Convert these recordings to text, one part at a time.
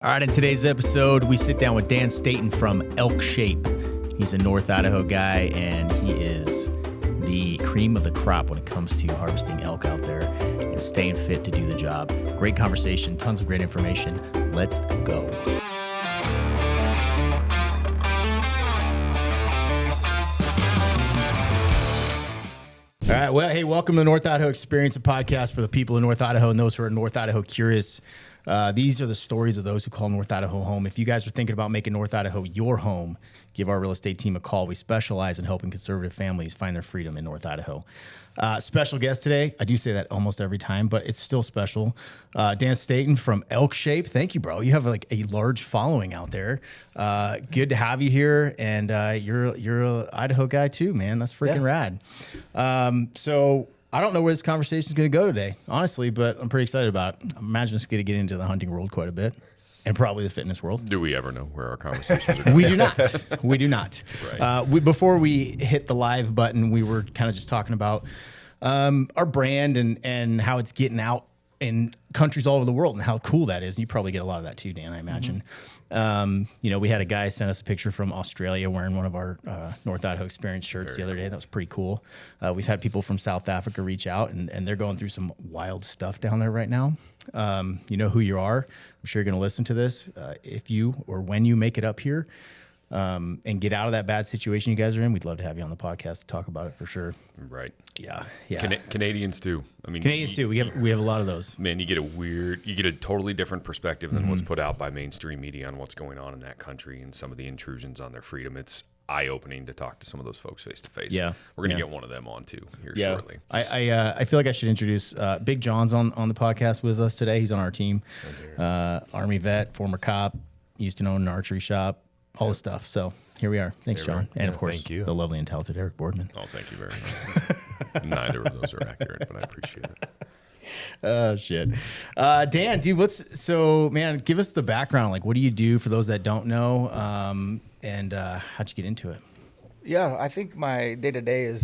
All right, in today's episode, we sit down with Dan Staton from ElkShape. He's a North Idaho guy, and he is the cream of the crop when it comes to harvesting elk out there and staying fit to do the job. Great conversation, tons of great information. Let's go. All right, well, hey, welcome to the North Idaho Experience, a podcast for the people of North Idaho and those who are North Idaho curious. These are the stories of those who call North Idaho home. If you guys are thinking about making North Idaho your home, give our real estate team a call. We specialize in helping conservative families find their freedom in North Idaho. Special guest today. I do say that almost every time, but it's still special. Dan Staton from ElkShape. Thank you, bro. You have like a large following out there. Good to have you here, and you're an Idaho guy too, man. That's freaking rad. So I don't know where this conversation is going to go today, honestly, but I'm pretty excited about it. I imagine it's going to get into the hunting world quite a bit, and probably the fitness world. Do we ever know where our conversations are going? We do not. We do not. Right. Before we hit the live button, we were kind of just talking about our brand and how it's getting out in countries all over the world and how cool that is. And you probably get a lot of that too, Dan, I imagine. We had a guy send us a picture from Australia wearing one of our North Idaho Experience shirts the other day. That was pretty cool. We've had people from South Africa reach out, and they're going through some wild stuff down there right now. You know who you are. I'm sure you're going to listen to this. If you or when you make it up here and get out of that bad situation you guys are in, we'd love to have you on the podcast to talk about it for sure. Right. Yeah. Canadians too. I mean, Canadians too. We have a lot of those. Man, you get a totally different perspective than what's put out by mainstream media on what's going on in that country and some of the intrusions on their freedom. It's eye-opening to talk to some of those folks face to face. Yeah, we're gonna get one of them on too here shortly. I feel like I should introduce Big John's on the podcast with us today. He's on our team. Army vet, former cop, used to own an archery shop, all this stuff. So here we are. Thanks, John. And of course, the lovely and talented Eric Boardman. Oh, thank you very much. Neither of those are accurate, but I appreciate it. Oh, shit. Dan, dude, man, give us the background. Like, what do you do for those that don't know? And how'd you get into it? Yeah, I think my day-to-day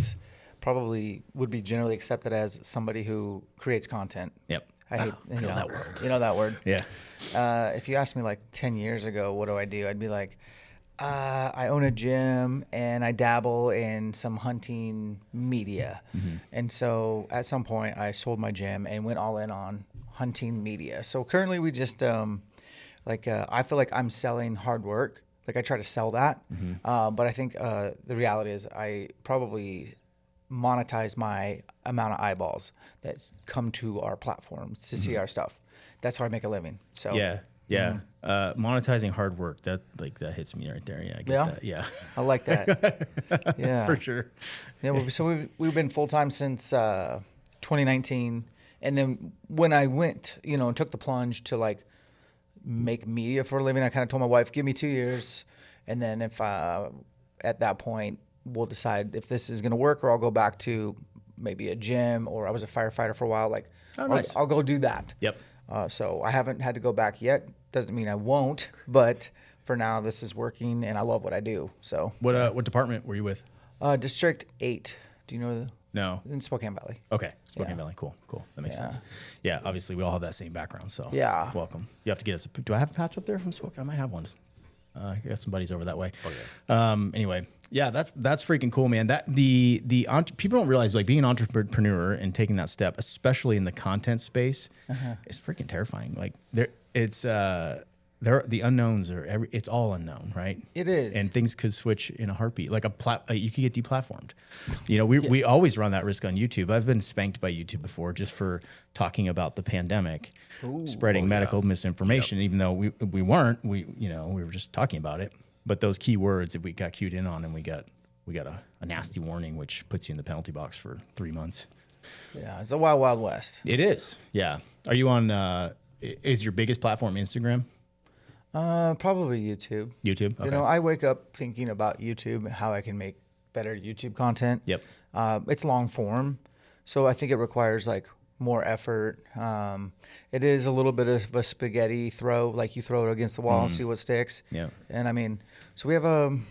would be generally accepted as somebody who creates content. Yep. I hate that word. You know that word? Yeah. If you asked me like 10 years ago, what do? I'd be like, I own a gym and I dabble in some hunting media. And so at some point I sold my gym and went all in on hunting media. So currently we just, I feel like I'm selling hard work. Like I try to sell that. But I think the reality is I probably monetize my amount of eyeballs that's come to our platforms to see our stuff. That's how I make a living. So yeah. Monetizing hard work, that hits me right there. Yeah, I get that. Yeah, I like that. Yeah, for sure. Yeah, so we've been full time since 2019, and then when I went, and took the plunge to like make media for a living, I kind of told my wife, "Give me 2 years, and then if at that point we'll decide if this is going to work, or I'll go back to maybe a gym, or I was a firefighter for a while. Like, nice. I'll go do that." Yep. So I haven't had to go back yet. Doesn't mean I won't, but for now this is working and I love what I do. So what department were you with? District 8. Do you know No. in Spokane Valley? Okay. Spokane Valley. Cool. That makes sense. Yeah, obviously we all have that same background, so welcome. You have to get us do I have a patch up there from Spokane? I might have one. I got some buddies over that way. Anyway, yeah, that's freaking cool, man. That the people don't realize, like, being an entrepreneur and taking that step, especially in the content space, is freaking terrifying. Like the unknowns it's all unknown, right? It is, and things could switch in a heartbeat. Like you could get deplatformed. We always run that risk on YouTube. I've been spanked by YouTube before just for talking about the pandemic, spreading medical misinformation, even though we weren't. We were just talking about it. But those key words that we got cued in on, and we got a nasty warning, which puts you in the penalty box for 3 months. Yeah, it's a wild, wild west. It is. Yeah. Are you on? Is your biggest platform Instagram? Probably YouTube. YouTube. Okay. I wake up thinking about YouTube and how I can make better YouTube content. Yep. It's long form, so I think it requires like more effort. It is a little bit of a spaghetti throw, like you throw it against the wall and see what sticks. Yeah. And I mean, so we have about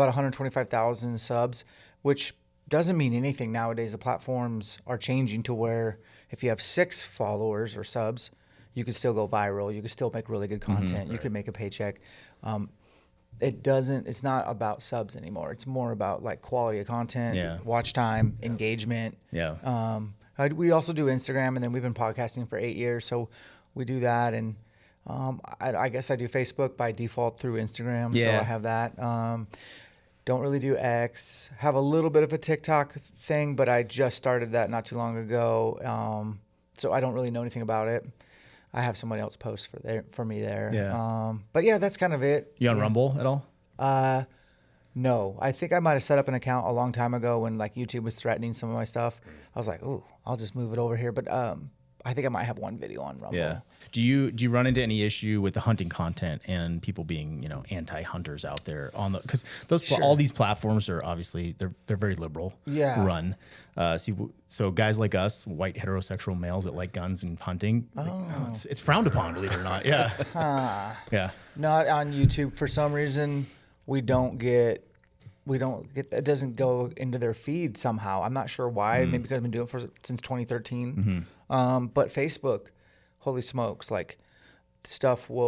125,000 subs, which doesn't mean anything nowadays. The platforms are changing to where if you have 6 followers or subs, you could still go viral. You could still make really good content. You could make a paycheck. It's not about subs anymore. It's more about like quality of content, watch time, engagement. Yeah. We also do Instagram, and then we've been podcasting for 8 years. So we do that. And I guess I do Facebook by default through Instagram. So I have that. Don't really do X. Have a little bit of a TikTok thing, but I just started that not too long ago. So I don't really know anything about it. I have somebody else post for me there. Yeah. But yeah, that's kind of it. You on Rumble at all? No. I think I might have set up an account a long time ago when like YouTube was threatening some of my stuff. I was like, ooh, I'll just move it over here. But I think I might have one video on Rumble. Yeah. Do you run into any issue with the hunting content and people being, anti-hunters out there on because all these platforms are obviously they're very liberal run. So guys like us, white heterosexual males that like guns and hunting, it's frowned upon, believe it or not. Yeah. Yeah. Not on YouTube for some reason. We don't get it doesn't go into their feed somehow. I'm not sure why. Maybe because I've been doing it since 2013. But Facebook, holy smokes, like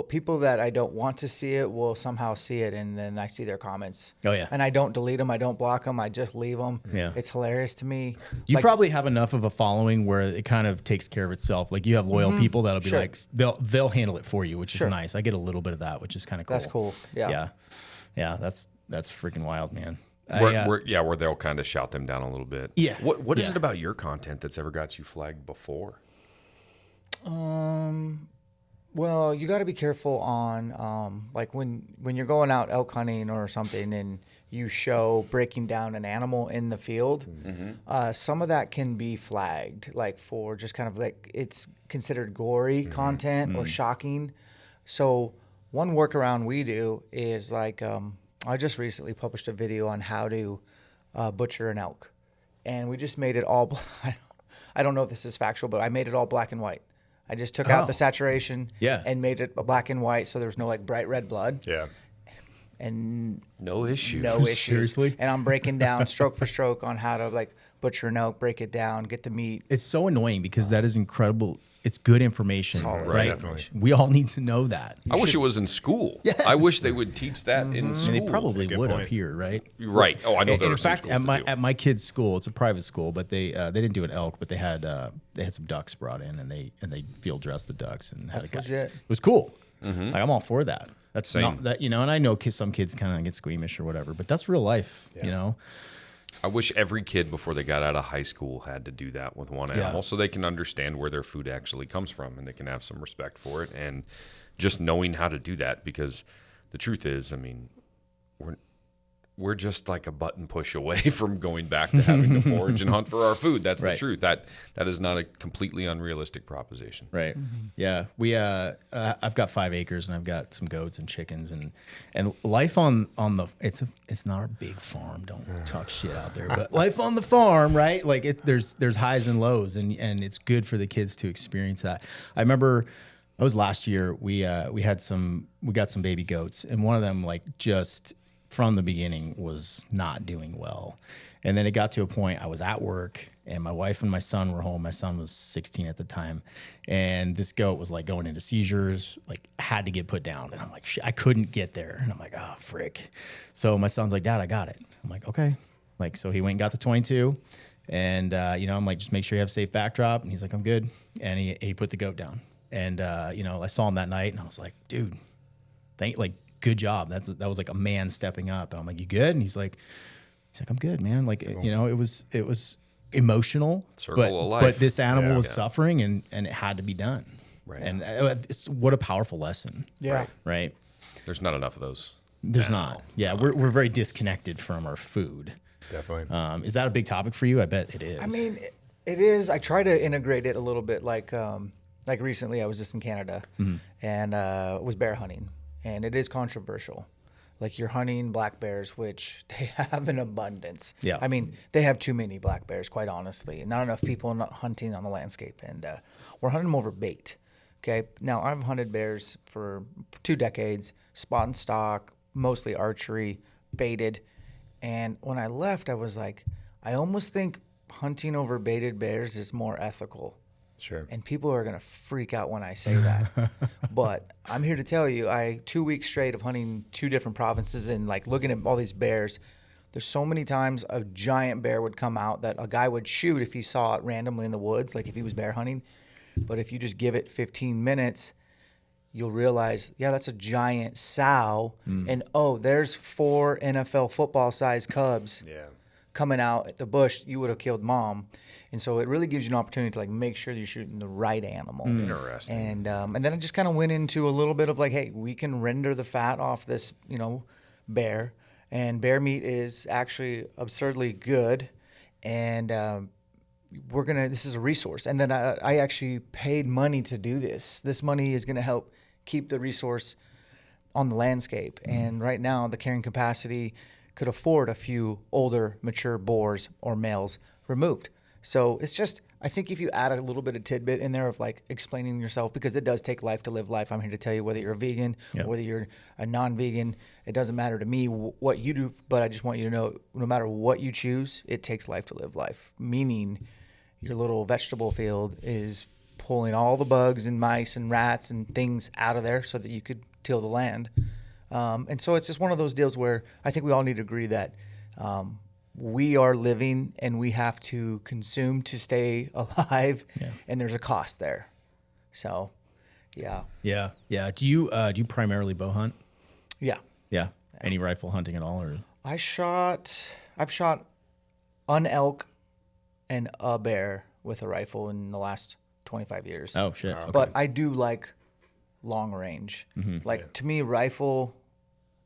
people that I don't want to see it will somehow see it, and then I see their comments. Oh yeah. And I don't delete them, I don't block them, I just leave them. Yeah. It's hilarious to me. You probably have enough of a following where it kind of takes care of itself. Like you have loyal people that'll be like they'll handle it for you, which is nice. I get a little bit of that, which is kind of cool. That's cool. Yeah. Yeah, that's freaking wild, man. Where they'll kind of shout them down a little bit. Yeah. What is it about your content that's ever got you flagged before? Well, you got to be careful on like when you're going out elk hunting or something and you show breaking down an animal in the field. Some of that can be flagged, like for just kind of like it's considered gory content or shocking. So one workaround we do is like I just recently published a video on how to butcher an elk, and we just made it all. I don't know if this is factual, but I made it all black and white. I just took out the saturation and made it black and white, so there's no like bright red blood. Yeah. And no issues. No issues. Seriously? And I'm breaking down stroke for stroke on how to like butcher an elk, break it down, get the meat. It's so annoying because that is incredible. It's good information, Solid. right? Definitely. We all need to know that. I wish it was in school. Yes. I wish they would teach that in school. And they probably Good would point. up here, right? Right. Oh, I know. In fact, at my kid's school, it's a private school, but they didn't do an elk, but they had some ducks brought in, and they field dressed the ducks and had That's a guy. legit. It was cool. Like I'm all for that. That's Same. not that and I know some kids kind of get squeamish or whatever, but that's real life, I wish every kid before they got out of high school had to do that with one animal so they can understand where their food actually comes from and they can have some respect for it and just knowing how to do that, because the truth is, I mean, we're just like a button push away from going back to having to forage and hunt for our food. That's the truth. That is not a completely unrealistic proposition. Right. Yeah. We I've got 5 acres and I've got some goats and chickens and life on the it's not a big farm. Don't talk shit out there. But life on the farm, right? Like there's highs and lows and it's good for the kids to experience that. I remember it was last year we got some baby goats and one of them like just from the beginning was not doing well. And then it got to a point I was at work and my wife and my son were home. My son was 16 at the time. And this goat was like going into seizures, like had to get put down. And I'm like, shit, I couldn't get there. And I'm like, oh, frick. So my son's like, Dad, I got it. I'm like, okay. Like, so he went and got the 22 and, I'm like, just make sure you have a safe backdrop. And he's like, I'm good. And he put the goat down. And, I saw him that night and I was like, dude, good job. That was like a man stepping up. And I'm like, you good? And he's like, I'm good, man. Like, it was emotional, Circle of life. but this animal was suffering and it had to be done. Right. And what a powerful lesson. Yeah. Right. There's not enough of those. There's not. Yeah. We're very disconnected from our food. Definitely. Is that a big topic for you? I bet it is. I mean, it is. I try to integrate it a little bit. Like recently I was just in Canada and was bear hunting. And it is controversial. Like you're hunting black bears, which they have in abundance. Yeah. I mean, they have too many black bears, quite honestly. Not enough people hunting on the landscape. And we're hunting them over bait. Okay. Now, I've hunted bears for 2 decades, spot and stock, mostly archery, baited. And when I left, I was like, I almost think hunting over baited bears is more ethical. Sure. And people are going to freak out when I say that. But I'm here to tell you, 2 weeks straight of hunting 2 different provinces and like looking at all these bears, there's so many times a giant bear would come out that a guy would shoot if he saw it randomly in the woods, like if he was bear hunting. But if you just give it 15 minutes, you'll realize, yeah, that's a giant sow. And, oh, there's 4 NFL football-sized cubs coming out at the bush. You would have killed mom. And so it really gives you an opportunity to like make sure you're shooting the right animal. Interesting. And then I just kind of went into a little bit of like, hey, we can render the fat off this, bear. And bear meat is actually absurdly good. And this is a resource. And then I actually paid money to do this. This money is going to help keep the resource on the landscape. And right now the carrying capacity could afford a few older, mature boars or males removed. So it's just, I think if you add a little bit of tidbit in there of like explaining yourself, because it does take life to live life. I'm here to tell you whether you're a vegan, or whether you're a non-vegan, it doesn't matter to me what you do, but I just want you to know, no matter what you choose, it takes life to live life. Meaning your little vegetable field is pulling all the bugs and mice and rats and things out of there so that you could till the land. And so it's just one of those deals where I think we all need to agree that we are living and we have to consume to stay alive, and there's a cost there. So, yeah. Do you primarily bow hunt? Yeah. Yeah. Any rifle hunting at all, or? I've shot an elk and a bear with a rifle in the last 25 years. Oh shit! Okay. But I do like long range. To me, rifle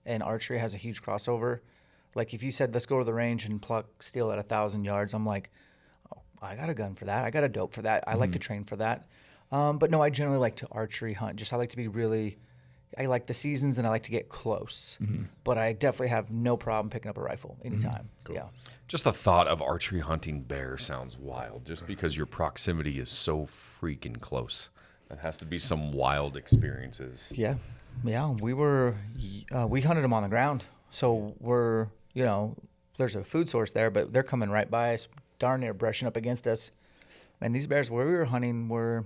and archery has a huge crossover. Like if you said, let's go to the range and pluck steel at 1,000 yards, I'm like, oh, I got a gun for that. I got a dope for that. I like to train for that. But no, I generally like to archery hunt. I like to be I like the seasons and I like to get close. But I definitely have no problem picking up a rifle anytime. Cool. Yeah. Just the thought of archery hunting bear sounds wild, just because your proximity is so freaking close. That has to be some wild experiences. Yeah. Yeah. We hunted them on the ground. So we're, there's a food source there, but they're coming right by us, darn near brushing up against us. And these bears where we were hunting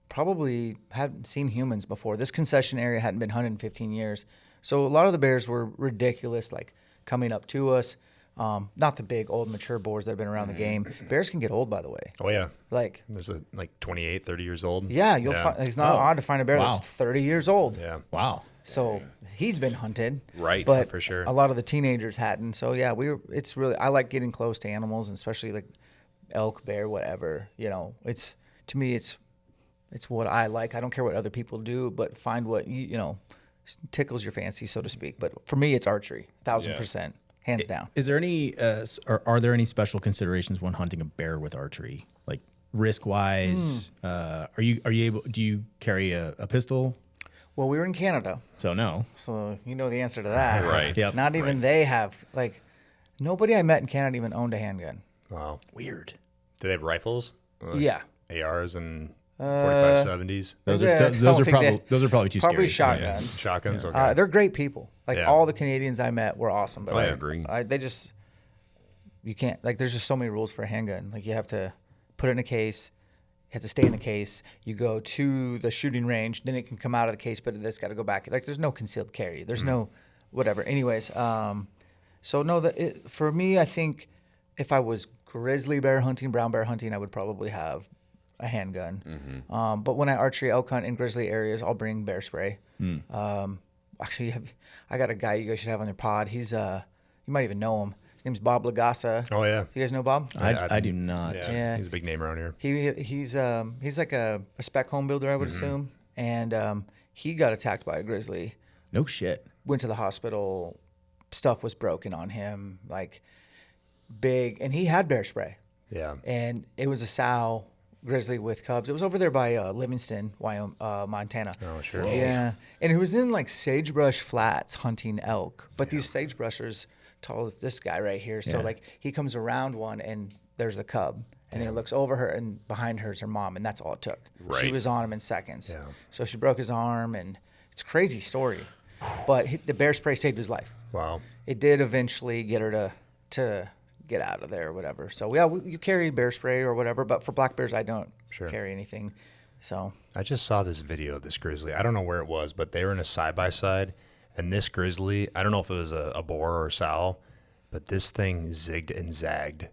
probably hadn't seen humans before. This concession area hadn't been hunted in 15 years. So a lot of the bears were ridiculous, like coming up to us. Not the big, old, mature boars that have been around the game. Bears can get old, by the way. Oh, yeah. There's 28, 30 years old. Yeah, you'll find, it's not odd to find a bear that's 30 years old. Yeah. Wow. So he's been hunted. Right. But for sure. A lot of the teenagers hadn't. So yeah, I like getting close to animals, and especially like elk, bear, whatever. To me, it's what I like. I don't care what other people do, but find what tickles your fancy, so to speak. But for me, it's archery, 1,000%, hands down. Is there any, are there any special considerations when hunting a bear with archery, like risk wise? Do you carry a pistol? Well, we were in Canada, so no. So you know the answer to that, Right? Yep. Not even they have nobody I met in Canada even owned a handgun. Wow. Weird. Do they have rifles? Yeah. ARs and 45 70s? Those Yeah, are probably too probably scary. shotguns. Shotguns? Okay. They're great people. Yeah. All the Canadians I met were awesome. But I agree. You can't, there's just so many rules for a handgun. Like you have to put it in a case. It has to stay in the case. You go to the shooting range, then it can come out of the case, but it's got to go back. There's no concealed carry. There's no whatever. Anyways, so no, for me, I think if I was grizzly bear hunting, brown bear hunting, I would probably have a handgun. But when I archery elk hunt in grizzly areas, I'll bring bear spray. Actually, I got a guy you guys should have on your pod. He's you might even know him. His name's Bob Lagasa. Oh yeah. You guys know Bob? I do not. Yeah. He's a big name around here. He's like a spec home builder, I would assume, and he got attacked by a grizzly. No shit. Went to the hospital. Stuff was broken on him, like big, and he had bear spray. Yeah. And it was a sow grizzly with cubs. It was over there by Livingston, Montana. Oh, sure. Yeah, and it was in like sagebrush flats hunting elk. But these sagebrushers, tall as this guy right here. So like he comes around one and there's a cub. And then he looks over her, and behind her is her mom, and that's all it took. Right. She was on him in seconds. Yeah. So she broke his arm, and it's a crazy story. But the bear spray saved his life. Wow. It did eventually get her to get out of there or whatever. So yeah, you carry bear spray or whatever, but for black bears, I don't carry anything. So I just saw this video of this grizzly. I don't know where it was, but they were in a side-by-side, and this grizzly, I don't know if it was a boar or a sow, but this thing zigged and zagged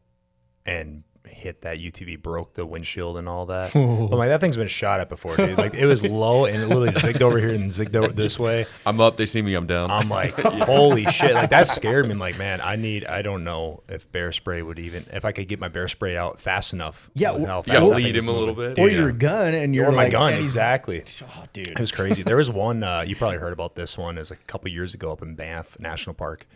and hit that UTV, broke the windshield and all that. I'm like, that thing's been shot at before, dude. Like, it was low and it literally zigged over here and zigged over this way. I'm up, they see me, I'm down. I'm like, holy shit. Like, that scared me. I'm like, man, I don't know if bear spray would even, if I could get my bear spray out fast enough. Yeah, with how You fast gotta that lead thing is him a little moving. bit. Or your gun, and you're Or my like, gun, and he's- exactly. Oh, dude. It was crazy. There was one, you probably heard about this one. It was a couple years ago up in Banff National Park.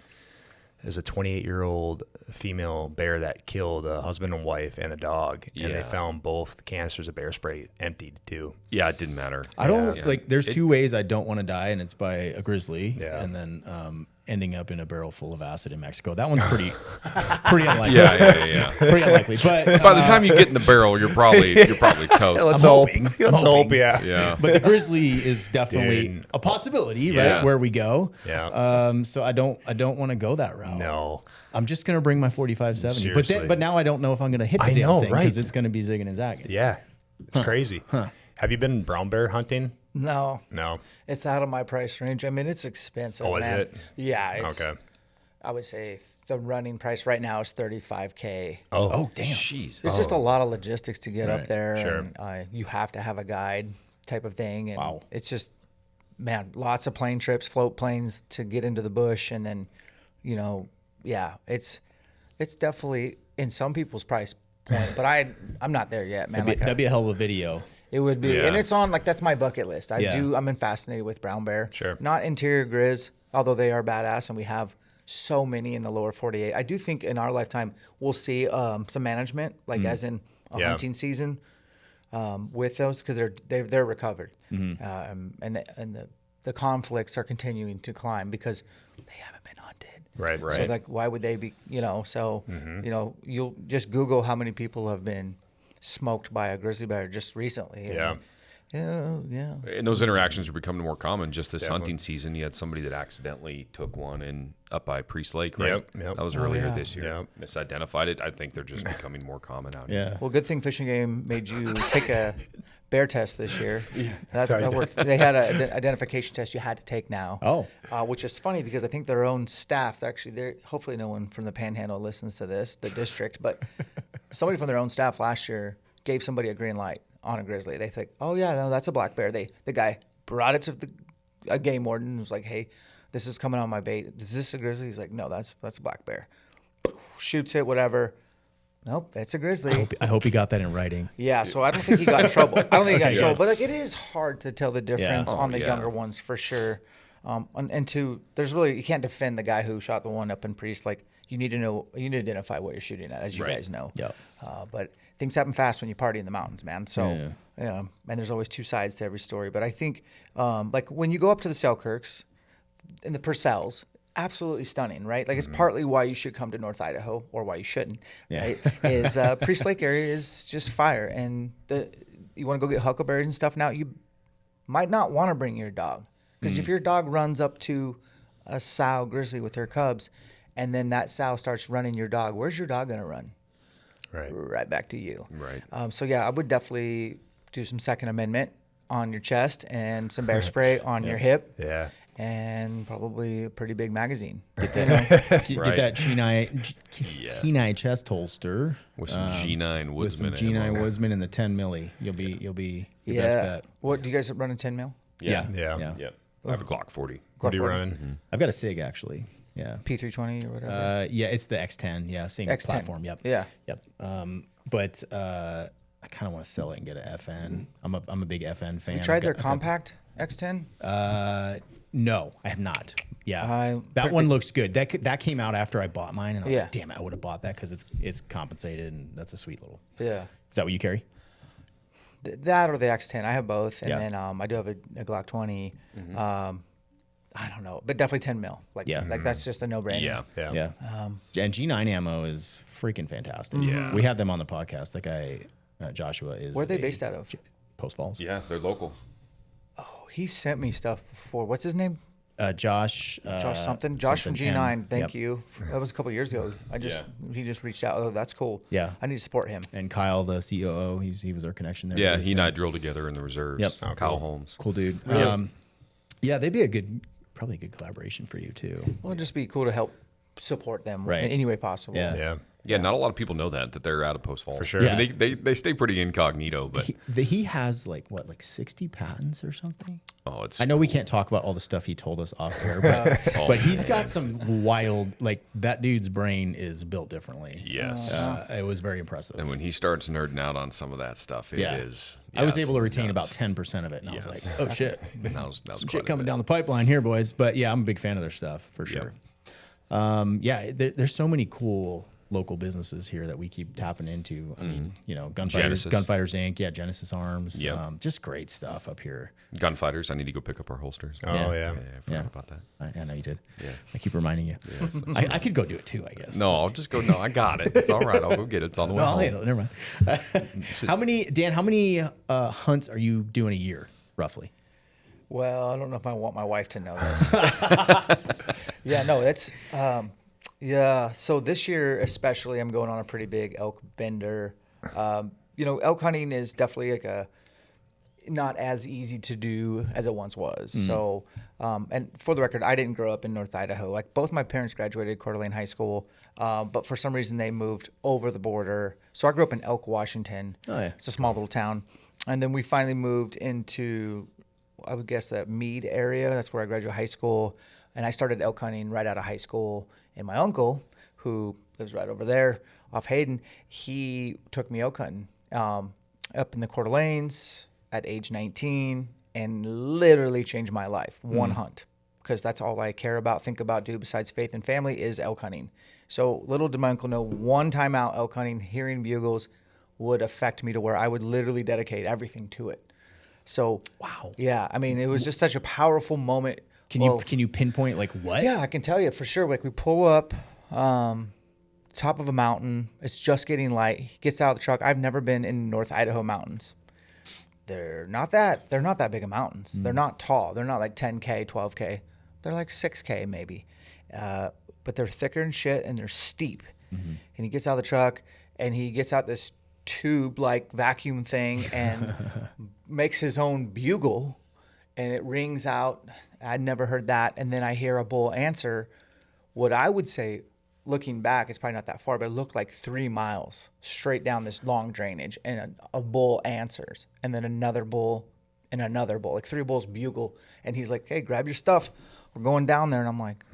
There's a 28-year-old female bear that killed a husband and wife and a dog, and they Yeah. found both the canisters of bear spray emptied too. Yeah, it didn't matter. I don't Yeah. like. There's two ways I don't want to die, and it's by a grizzly, Yeah. and then ending up in a barrel full of acid in Mexico. That one's pretty unlikely. Yeah. Pretty unlikely. But By the time you get in the barrel, you're probably toast. I'm hoping. Let's I'm hope, hoping. yeah. Yeah. But the grizzly is definitely Dude. a possibility, Yeah. right? Where we go. Yeah. So I don't want to go that route. No. I'm just gonna bring my 45-70. Seriously. But now I don't know if I'm gonna hit the I damn know, thing right? because it's gonna be zigging and zagging. Yeah. It's crazy. Have you been brown bear hunting? no, No. it's out of my price range. I mean, it's expensive. Oh, is man. it? Yeah. It's, Okay. I would say the running price right now is $35K. Oh damn. Jeez. It's just a lot of logistics to get up there. Sure. And, you have to have a guide type of thing. And Wow. it's just, man, lots of plane trips, float planes to get into the bush. And then, it's definitely in some people's price point, but I'm not there yet, man. That'd be a hell of a video. It would be, Yeah. and it's on, like, that's my bucket list. Yeah. I'm fascinated with brown bear. Sure. Not interior grizz, although they are badass, and we have so many in the lower 48. I do think in our lifetime we'll see some management, like as in a Yeah. hunting season, with those, because they're recovered, Mm-hmm. and the conflicts are continuing to climb because they haven't been hunted. Right. So like, why would they be? You'll just Google how many people have been smoked by a grizzly bear just recently. Yeah. Yeah. And those interactions are becoming more common. Just this hunting season, you had somebody that accidentally took one up by Priest Lake, right? Yep. That was earlier yeah. this year. Yep. Misidentified it. I think they're just becoming more common out here. Yeah. Well, good thing Fish and Game made you take a bear test this year. how you That do worked. They had an identification test you had to take now. Oh. Which is funny because I think their own staff, hopefully no one from the Panhandle listens to this, the district, but somebody from their own staff last year gave somebody a green light on a grizzly. They think, oh yeah, no, that's a black bear. The guy brought it to a game warden and was like, hey, this is coming on my bait. Is this a grizzly? He's like, no, that's a black bear. Shoots it, whatever. Nope, it's a grizzly. I hope he got that in writing. Yeah, so I don't think he got in trouble. I don't think he got in trouble, but like it is hard to tell the difference Oh, on the yeah. younger ones for sure. There's really, you can't defend the guy who shot the one up in Priest. Like, you need to identify what you're shooting at, as you Right. guys know. Yep. But things happen fast when you party in the mountains, man. So yeah, and there's always two sides to every story. But I think like when you go up to the Selkirks and the Purcells, absolutely stunning, right? Like it's partly why you should come to North Idaho, or why you shouldn't. Yeah. Right? Is Priest Lake area is just fire, and you want to go get huckleberries and stuff. Now you might not want to bring your dog, because if your dog runs up to a sow grizzly with her cubs, and then that sow starts running your dog, where's your dog gonna run? Right. Right back to you. Right. So yeah, I would definitely do some Second Amendment on your chest and some bear spray on your hip. Yeah. And probably a pretty big magazine. Get Right. that Kenai chest holster With some G9 with some Woodsman. G9 ammo. Woodsman in the 10 milli. You'll be your best bet. What do you guys run a 10 mil? Yeah. Yeah. Yeah. I have a Glock 40. What are you 40? running? I've got a SIG actually. Yeah. P320 or whatever. Yeah, it's the X10. Yeah, same X10. platform. Yep. Yeah. Yep. But I kind of want to sell it and get an FN. I'm a big FN fan. You tried their I've got- compact X10? No, I have not. Yeah, I- that one looks good. That came out after I bought mine, and I was Yeah. like, damn it, I would have bought that because it's compensated, and that's a sweet little. Yeah. Is that what you carry? That or the X10. I have both. And Yeah. then I do have a Glock 20. I don't know, but definitely 10 mil. Like, Yeah. like that's just a no-brainer. Yeah. Yeah. Yeah. And G9 ammo is freaking fantastic. Yeah. We have them on the podcast. That guy, Joshua, is. Where are they based out of? Post Falls. Yeah, they're local. Oh, he sent me stuff before. What's his name? Josh. Something. Josh from G9. M. Thank you. That was a couple years ago. He just reached out. Oh, that's cool. Yeah. I need to support him. And Kyle, the COO, he was our connection there. Yeah, he and I drilled together in the reserves. Yep. Oh, Kyle Holmes. Cool dude. Yeah, they'd be probably a good collaboration for you too. Well, it'd just be cool to help support them Right. in any way possible. Yeah. Yeah, not a lot of people know that they're out of Post Falls. For sure. I mean, they stay pretty incognito, but He has like 60 patents or something. it's I know we can't talk about all the stuff he told us off air, but he's got some wild, like that dude's brain is built differently. Yes. It was very impressive. And when he starts nerding out on some of that stuff, it is. I was it's able to retain nuts. about 10% of it, and I was like, oh shit, That was some quite shit a coming bit. down the pipeline here, boys. But yeah, I'm a big fan of their stuff for sure. There's so many cool local businesses here that we keep tapping into. I mean, Genesis. Gunfighters Inc. Yeah, Genesis Arms. Yeah. Just great stuff up here. Gunfighters. I need to go pick up our holsters. Oh, yeah. I forgot about that. I know you did. Yeah. I keep reminding you. Yes, I could go do it too, I guess. No, I'll just go. No, I got it. It's all right. I'll go get it. It's on the way No, I'll home. handle it. Never mind. How many hunts are you doing a year, roughly? Well, I don't know if I want my wife to know this. Yeah, no, that's so this year especially, I'm going on a pretty big elk bender. Elk hunting is definitely like not as easy to do as it once was. So, and for the record, I didn't grow up in North Idaho. Like both my parents graduated Coeur d'Alene High School, but for some reason they moved over the border. So I grew up in Elk, Washington. Oh, yeah. It's a small little town. And then we finally moved into, I would guess, the Meade area. That's where I graduated high school. And I started elk hunting right out of high school. And my uncle, who lives right over there off Hayden, he took me elk hunting up in the Coeur d'Alenes at age 19 and literally changed my life. One hunt, because that's all I care about, think about, do besides faith and family is elk hunting. So little did my uncle know, one time out elk hunting, hearing bugles would affect me to where I would literally dedicate everything to it. So, Wow. Yeah, I mean, it was just such a powerful moment. Can you pinpoint like what? Yeah, I can tell you for sure. Like we pull up top of a mountain. It's just getting light. He gets out of the truck. I've never been in North Idaho mountains. They're not that big of mountains. They're not tall. They're not like 10K, 12K. They're like 6K maybe. But they're thicker and shit, and they're steep. And he gets out of the truck, and he gets out this tube-like vacuum thing and makes his own bugle, and it rings out. I'd never heard that. And then I hear a bull answer. What I would say, looking back, it's probably not that far, but it looked like 3 miles straight down this long drainage, and a bull answers, and then another bull and another bull, like 3 bulls bugle, and he's like, "Hey, grab your stuff. We're going down there." And I'm like,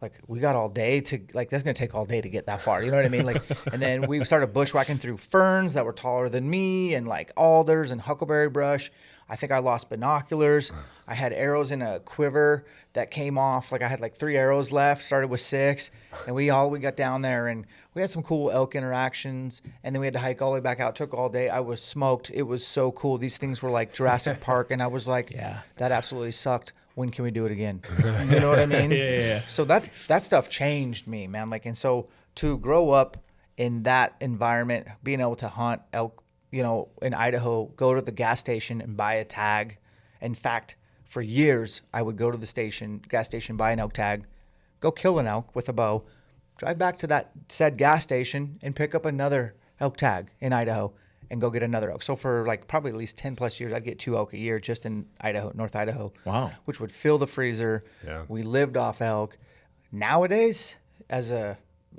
like, we got all day to, like, that's going to take all day to get that far. You know what I mean? Like, and then we started bushwhacking through ferns that were taller than me and like alders and huckleberry brush. I think I lost binoculars. I had arrows in a quiver that came off. Like I had like 3 arrows left, started with 6. And we got down there and we had some cool elk interactions. And then we had to hike all the way back out. It took all day. I was smoked. It was so cool. These things were like Jurassic Park. And I was like, Yeah. that absolutely sucked. When can we do it again? You know what I mean? Yeah. So that stuff changed me, man. Like, and so to grow up in that environment, being able to hunt elk, in Idaho, go to the gas station and buy a tag. In fact, for years, I would go to the gas station, buy an elk tag, go kill an elk with a bow, drive back to that said gas station and pick up another elk tag in Idaho and go get another elk. So for like probably at least 10 plus years, I'd get 2 elk a year just in Idaho, North Idaho. Wow. Which would fill the freezer. Yeah. We lived off elk. Nowadays,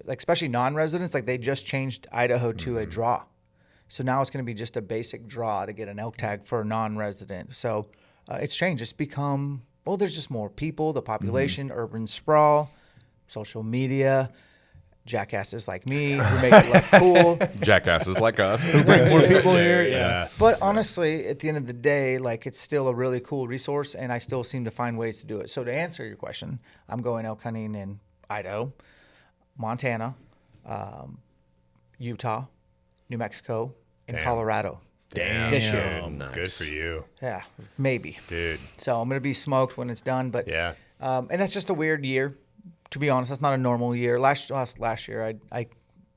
especially non-residents, like they just changed Idaho to a draw. So now it's going to be just a basic draw to get an elk tag for a non-resident. So it's changed. It's become, there's just more people, the population, urban sprawl, social media, jackasses like me who make it look cool. Jackasses like us. Bring more people here. Yeah. But honestly, at the end of the day, like it's still a really cool resource, and I still seem to find ways to do it. So to answer your question, I'm going elk hunting in Idaho, Montana, Utah, New Mexico, and Damn. Colorado. Damn. This year. Nice. Good for you, Yeah, maybe. dude. So I'm going to be smoked when it's done. But Yeah. and that's just a weird year. To be honest, that's not a normal year. Last year, I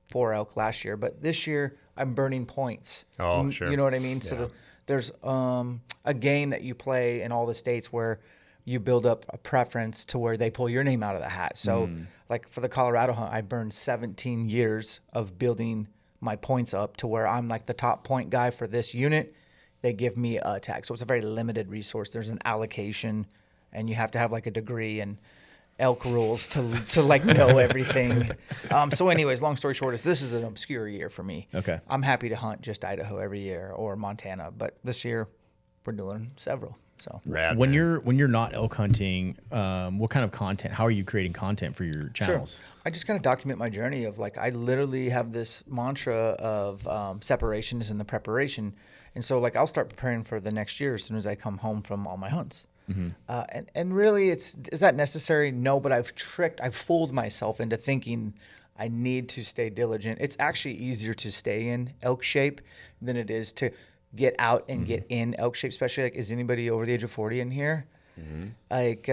4 elk last year. But this year, I'm burning points. Oh, sure. You know what I mean? Yeah. So there's a game that you play in all the states where you build up a preference to where they pull your name out of the hat. So like for the Colorado hunt, I burned 17 years of building my points up to where I'm like the top point guy for this unit. They give me a tag. So it's a very limited resource. There's an allocation, and you have to have like a degree and elk rules to like know everything. So anyways, long story short is this is an obscure year for me. Okay. I'm happy to hunt just Idaho every year or Montana, but this year we're doing several. So Rad, When man. you're not elk hunting, what kind of content? How are you creating content for your channels? Sure. I just kind of document my journey of like I literally have this mantra of separation is in the preparation, and so like I'll start preparing for the next year as soon as I come home from all my hunts. And really, is that necessary? No, but I've fooled myself into thinking I need to stay diligent. It's actually easier to stay in ElkShape than it is to get out and get in ElkShape, especially like, is anybody over the age of 40 in here? Like,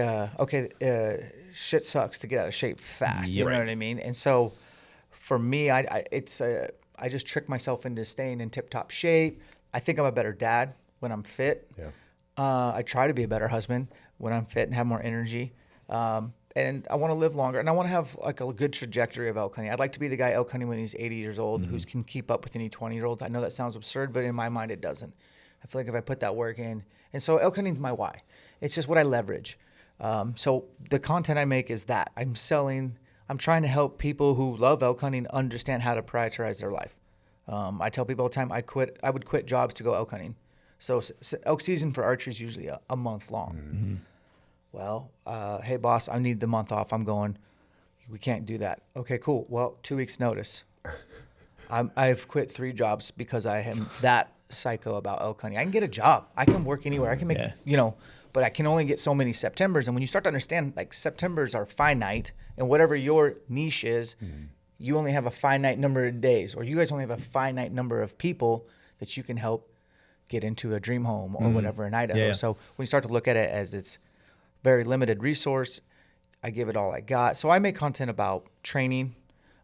shit sucks to get out of shape fast. You know what I mean? And so for me, I just trick myself into staying in tip-top shape. I think I'm a better dad when I'm fit. Yeah. I try to be a better husband when I'm fit and have more energy. And I want to live longer, and I want to have like a good trajectory of elk hunting. I'd like to be the guy elk hunting when he's 80 years old, who can keep up with any 20-year-old. I know that sounds absurd, but in my mind, it doesn't. I feel like if I put that work in, and so elk hunting's my why. It's just what I leverage. So the content I make is that I'm trying to help people who love elk hunting understand how to prioritize their life. I tell people all the time, I would quit jobs to go elk hunting. So elk season for archery is usually a month long. Well, hey boss, I need the month off. I'm going. We can't do that. Okay, cool. Well, 2 weeks notice. I've quit 3 jobs because I am that psycho about elk hunting. I can get a job. I can work anywhere. I can make, but I can only get so many Septembers. And when you start to understand, like, Septembers are finite, and whatever your niche is, you only have a finite number of days, or you guys only have a finite number of people that you can help get into a dream home or whatever in Idaho. Yeah. So when you start to look at it as it's very limited resource, I give it all I got. So I make content about training.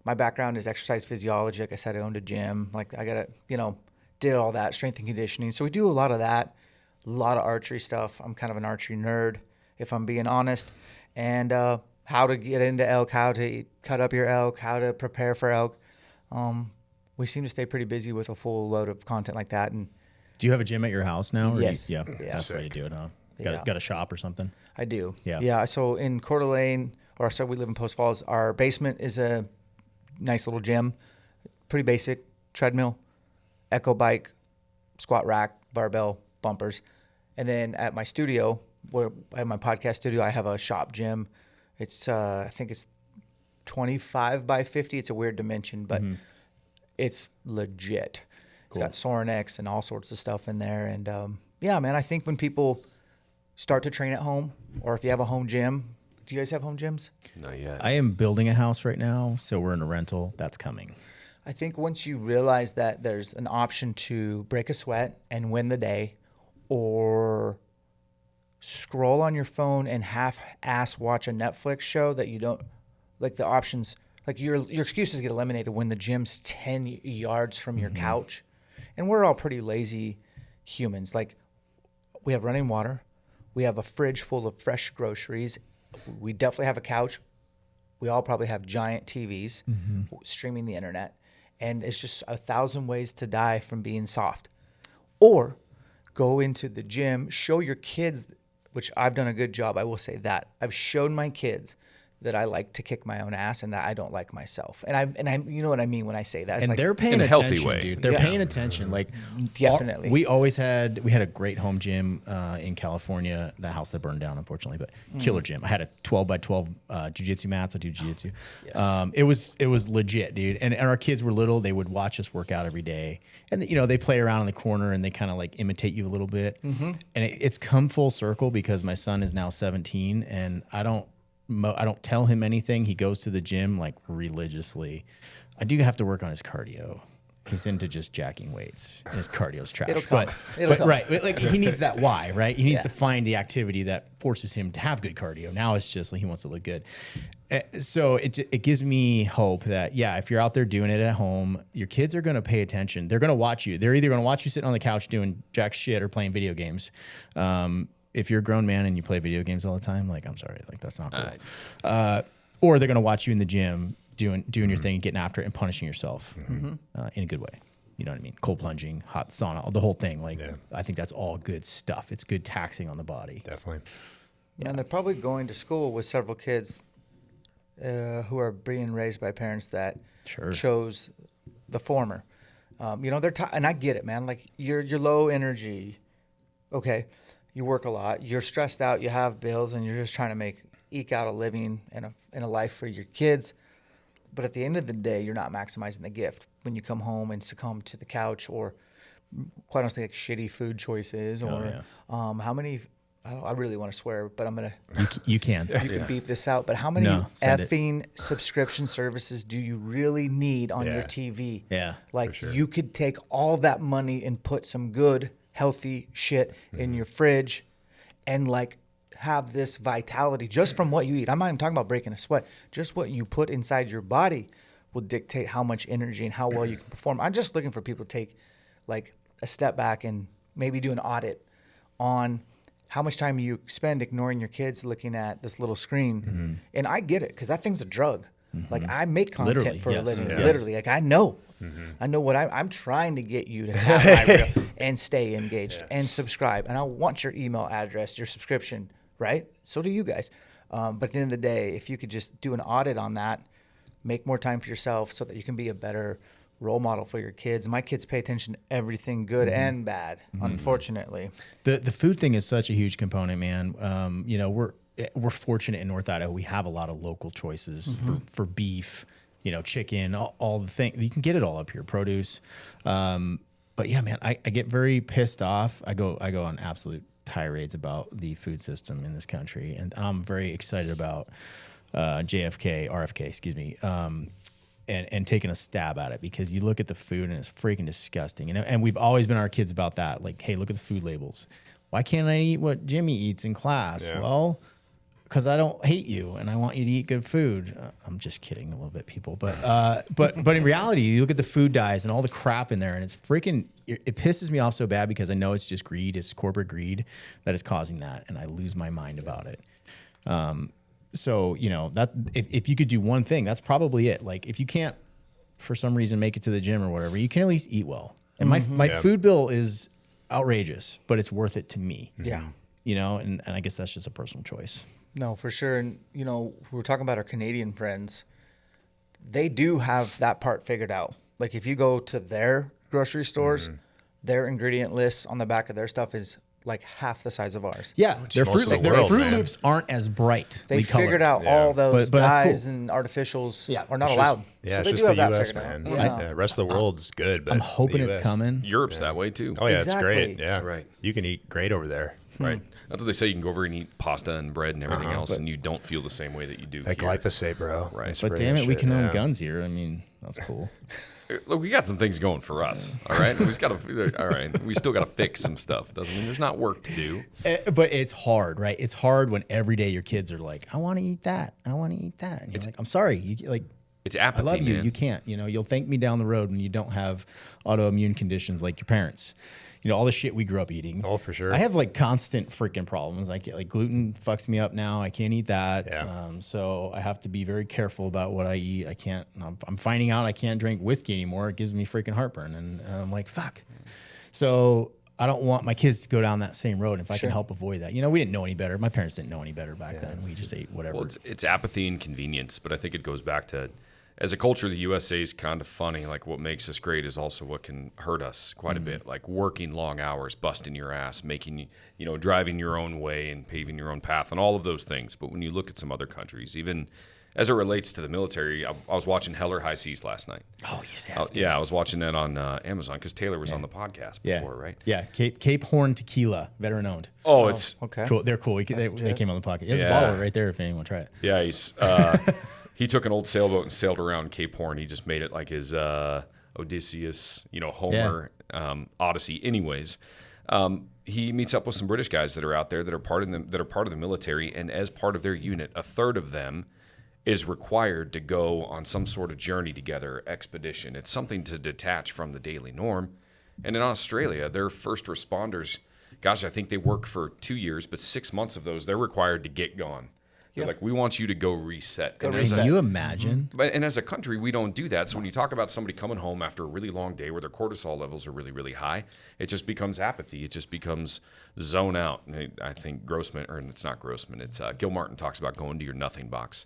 My background is exercise physiology. Like I said, I owned a gym. Like I got to, did all that, strength and conditioning. So we do a lot of that, a lot of archery stuff. I'm kind of an archery nerd, if I'm being honest. And how to get into elk, how to cut up your elk, how to prepare for elk. We seem to stay pretty busy with a full load of content like that. And Do you have a gym at your house now? Or Yes. Yeah. Yeah. That's why you do it, huh? Yeah. Got a shop or something? I do. Yeah. Yeah. So in Coeur d'Alene, we live in Post Falls. Our basement is a nice little gym, pretty basic treadmill, echo bike, squat rack, barbell, bumpers. And then at my studio, where I have my podcast studio, I have a shop gym. It's, I think it's 25 by 50. It's a weird dimension, but it's legit. It's got Sorinex and all sorts of stuff in there. And yeah, man, I think when people start to train at home, or if you have a home gym, do you guys have home gyms? Not yet. I am building a house right now, so we're in a rental. That's coming. I think once you realize that there's an option to break a sweat and win the day, or scroll on your phone and half-ass watch a Netflix show that you don't, like the options, like your excuses get eliminated when the gym's 10 yards from your couch. And we're all pretty lazy humans. Like, we have running water. We have a fridge full of fresh groceries. We definitely have a couch. We all probably have giant TVs streaming the internet. And it's just 1,000 ways to die from being soft. Or go into the gym, show your kids, which I've done a good job. I will say that. I've shown my kids that I like to kick my own ass and that I don't like myself. And I'm you know what I mean when I say that. It's And like, they're paying in a attention, healthy way. dude. They're Yeah. paying attention. Like, Definitely. we had a great home gym in California. The house that burned down, unfortunately, but killer gym. I had a 12 by 12 jiu-jitsu mats. I do jiu-jitsu. Yes. It was legit, dude. And our kids were little. They would watch us work out every day. And they play around in the corner and they kind of like imitate you a little bit. And it's come full circle because my son is now 17 and I don't tell him anything. He goes to the gym like religiously. I do have to work on his cardio. He's into just jacking weights, and his cardio's trash. It'll come. But right, like he needs that why, right? He needs to find the activity that forces him to have good cardio. Now it's just like he wants to look good. So it gives me hope that, yeah, if you're out there doing it at home, your kids are going to pay attention. They're going to watch you. They're either going to watch you sitting on the couch doing jack shit or playing video games. if you're a grown man and you play video games all the time, like, I'm sorry, like that's not cool. Or they're gonna watch you in the gym doing your thing, getting after it, and punishing yourself in a good way. You know what I mean? Cold plunging, hot sauna, the whole thing. Like, I think that's all good stuff. It's good taxing on the body. Definitely. Yeah, and they're probably going to school with several kids who are being raised by parents that chose the former. You know, and I get it, man. Like, you're low energy. Okay, you work a lot. You're stressed out. You have bills, and you're just trying to eke out a living and a life for your kids. But at the end of the day, you're not maximizing the gift when you come home and succumb to the couch, or quite honestly, like shitty food choices, or how many. I really want to swear, but I'm gonna. You can. You can beep this out. But how many effing subscription services do you really need on your TV? Yeah, like you could take all that money and put some good, healthy shit in your fridge, and like have this vitality just from what you eat. I'm not even talking about breaking a sweat. Just what you put inside your body will dictate how much energy and how well you can perform. I'm just looking for people to take like a step back and maybe do an audit on how much time you spend ignoring your kids looking at this little screen. And I get it, because that thing's a drug. Like, I make content for a living. Literally. Like, I know. I know what I'm trying to get you to tap my reel and stay engaged and subscribe. And I want your email address, your subscription, right? So do you guys. But at the end of the day, if you could just do an audit on that, make more time for yourself so that you can be a better role model for your kids. My kids pay attention to everything good and bad, unfortunately. The food thing is such a huge component, man. You know, we're fortunate in North Idaho. We have a lot of local choices for beef, you know, chicken, all the things. You can get it all up here, produce. But yeah, man, I get very pissed off. I go on absolute tirades about the food system in this country, and I'm very excited about RFK, and taking a stab at it, because you look at the food and it's freaking disgusting. And we've always been our kids about that. Like, hey, look at the food labels. Why can't I eat what Jimmy eats in class? Yeah. Well, because I don't hate you and I want you to eat good food. I'm just kidding a little bit, people. But in reality, you look at the food dyes and all the crap in there, and it's freaking, it pisses me off so bad, because I know it's just greed. It's corporate greed that is causing that. And I lose my mind about it. So, you know, that if you could do one thing, that's probably it. Like, if you can't, for some reason, make it to the gym or whatever, you can at least eat well. And my food bill is outrageous, but it's worth it to me. Yeah. You know, and I guess that's just a personal choice. No, for sure. And, you know, we were talking about our Canadian friends. They do have that part figured out. Like, if you go to their grocery stores, their ingredient lists on the back of their stuff is like half the size of ours. Yeah, their Fruit Loops aren't as bright. They figured out all those dyes and artificials are not allowed. Yeah, so it's just the U.S., man. The rest of the world's good, but I'm hoping it's coming. Europe's that way too. Oh yeah, it's great. Yeah, right. You can eat great over there. Right. That's what they say. You can go over and eat pasta and bread and everything else, and you don't feel the same way that you do here. Glyphosate, bro. Right. But damn it, we can own guns here. I mean, that's cool. Look, we got some things going for us. All right. We still got to fix some stuff. Doesn't mean there's not work to do. But it's hard, right? It's hard when every day your kids are like, I want to eat that. I want to eat that. And you're like, I'm sorry. It's apathy. I love you. Man. You can't. You know, you'll thank me down the road when you don't have autoimmune conditions like your parents. You know, all the shit we grew up eating. Oh, for sure. I have like constant freaking problems. Like gluten fucks me up now. I can't eat that. Yeah. So I have to be very careful about what I eat. I can't. I'm finding out I can't drink whiskey anymore. It gives me freaking heartburn, and I'm like, fuck. So I don't want my kids to go down that same road. And if I can help avoid that, you know, we didn't know any better. My parents didn't know any better back then. We just ate whatever. Well, it's apathy and convenience, but I think it goes back to, as a culture, the USA is kind of funny. Like, what makes us great is also what can hurt us quite a bit. Like working long hours, busting your ass, making, you know, driving your own way and paving your own path and all of those things. But when you look at some other countries, even as it relates to the military, I was watching Hell or High Seas last night. Oh, yes. Yeah, I was watching that on Amazon because Taylor was on the podcast before, right? Yeah, Cape Horn Tequila, veteran owned. Oh, it's okay. Cool. They're cool. They came on the podcast. There's a bottle right there if anyone want to try it. Yeah, he's he took an old sailboat and sailed around Cape Horn. He just made it like his Odysseus, you know, Homer Odyssey. Anyways, he meets up with some British guys that are out there that are part of the military, and as part of their unit, a third of them is required to go on some sort of journey together, expedition. It's something to detach from the daily norm. And in Australia, their first responders gosh, I think they work for 2 years, but 6 months of those, they're required to get gone. They're like, we want you to go reset. Can you imagine? And as a country, we don't do that. So when you talk about somebody coming home after a really long day where their cortisol levels are really, really high, it just becomes apathy. It just becomes zone out. And I think Grossman, or it's not Grossman, it's Gil Martin talks about going to your nothing box.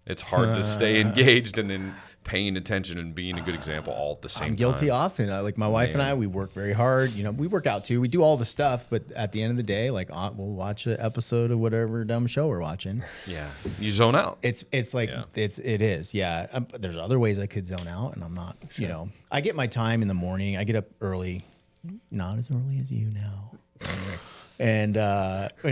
It's hard to stay engaged and then paying attention and being a good example all at the same time. I'm guilty often. Like my wife and I, we work very hard. You know, we work out too. We do all the stuff, but at the end of the day, like we'll watch an episode of whatever dumb show we're watching. Yeah, you zone out. It is. Yeah. There's other ways I could zone out, and I'm not. You know, I get my time in the morning. I get up early, not as early as you now. And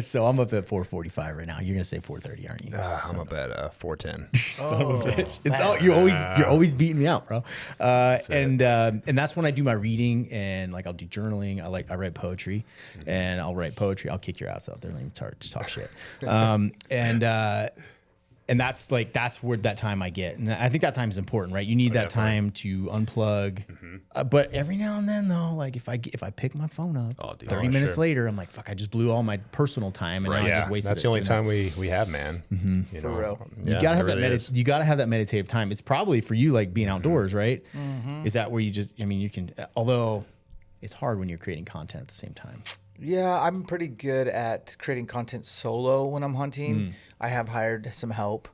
so I'm up at 4:45 right now. You're gonna say 4:30, aren't you? I'm up at 4:10. Son of a bitch! You're always beating me out, bro. And that's when I do my reading, and like I'll do journaling. I write poetry, and I'll write poetry. I'll kick your ass out there. Let me talk shit. And that's where that time I get, and I think that time is important, right? You need that time to unplug. But every now and then, though, like if I pick my phone up, 30 minutes later, I'm like, fuck, I just blew all my personal time, and now I just wasted. That's the only time we have, man. You know, for real. You gotta have that. You gotta have that meditative time. It's probably for you like being outdoors, right? Is that where you just? I mean, you can. Although it's hard when you're creating content at the same time. Yeah, I'm pretty good at creating content solo when I'm hunting. I have hired some help,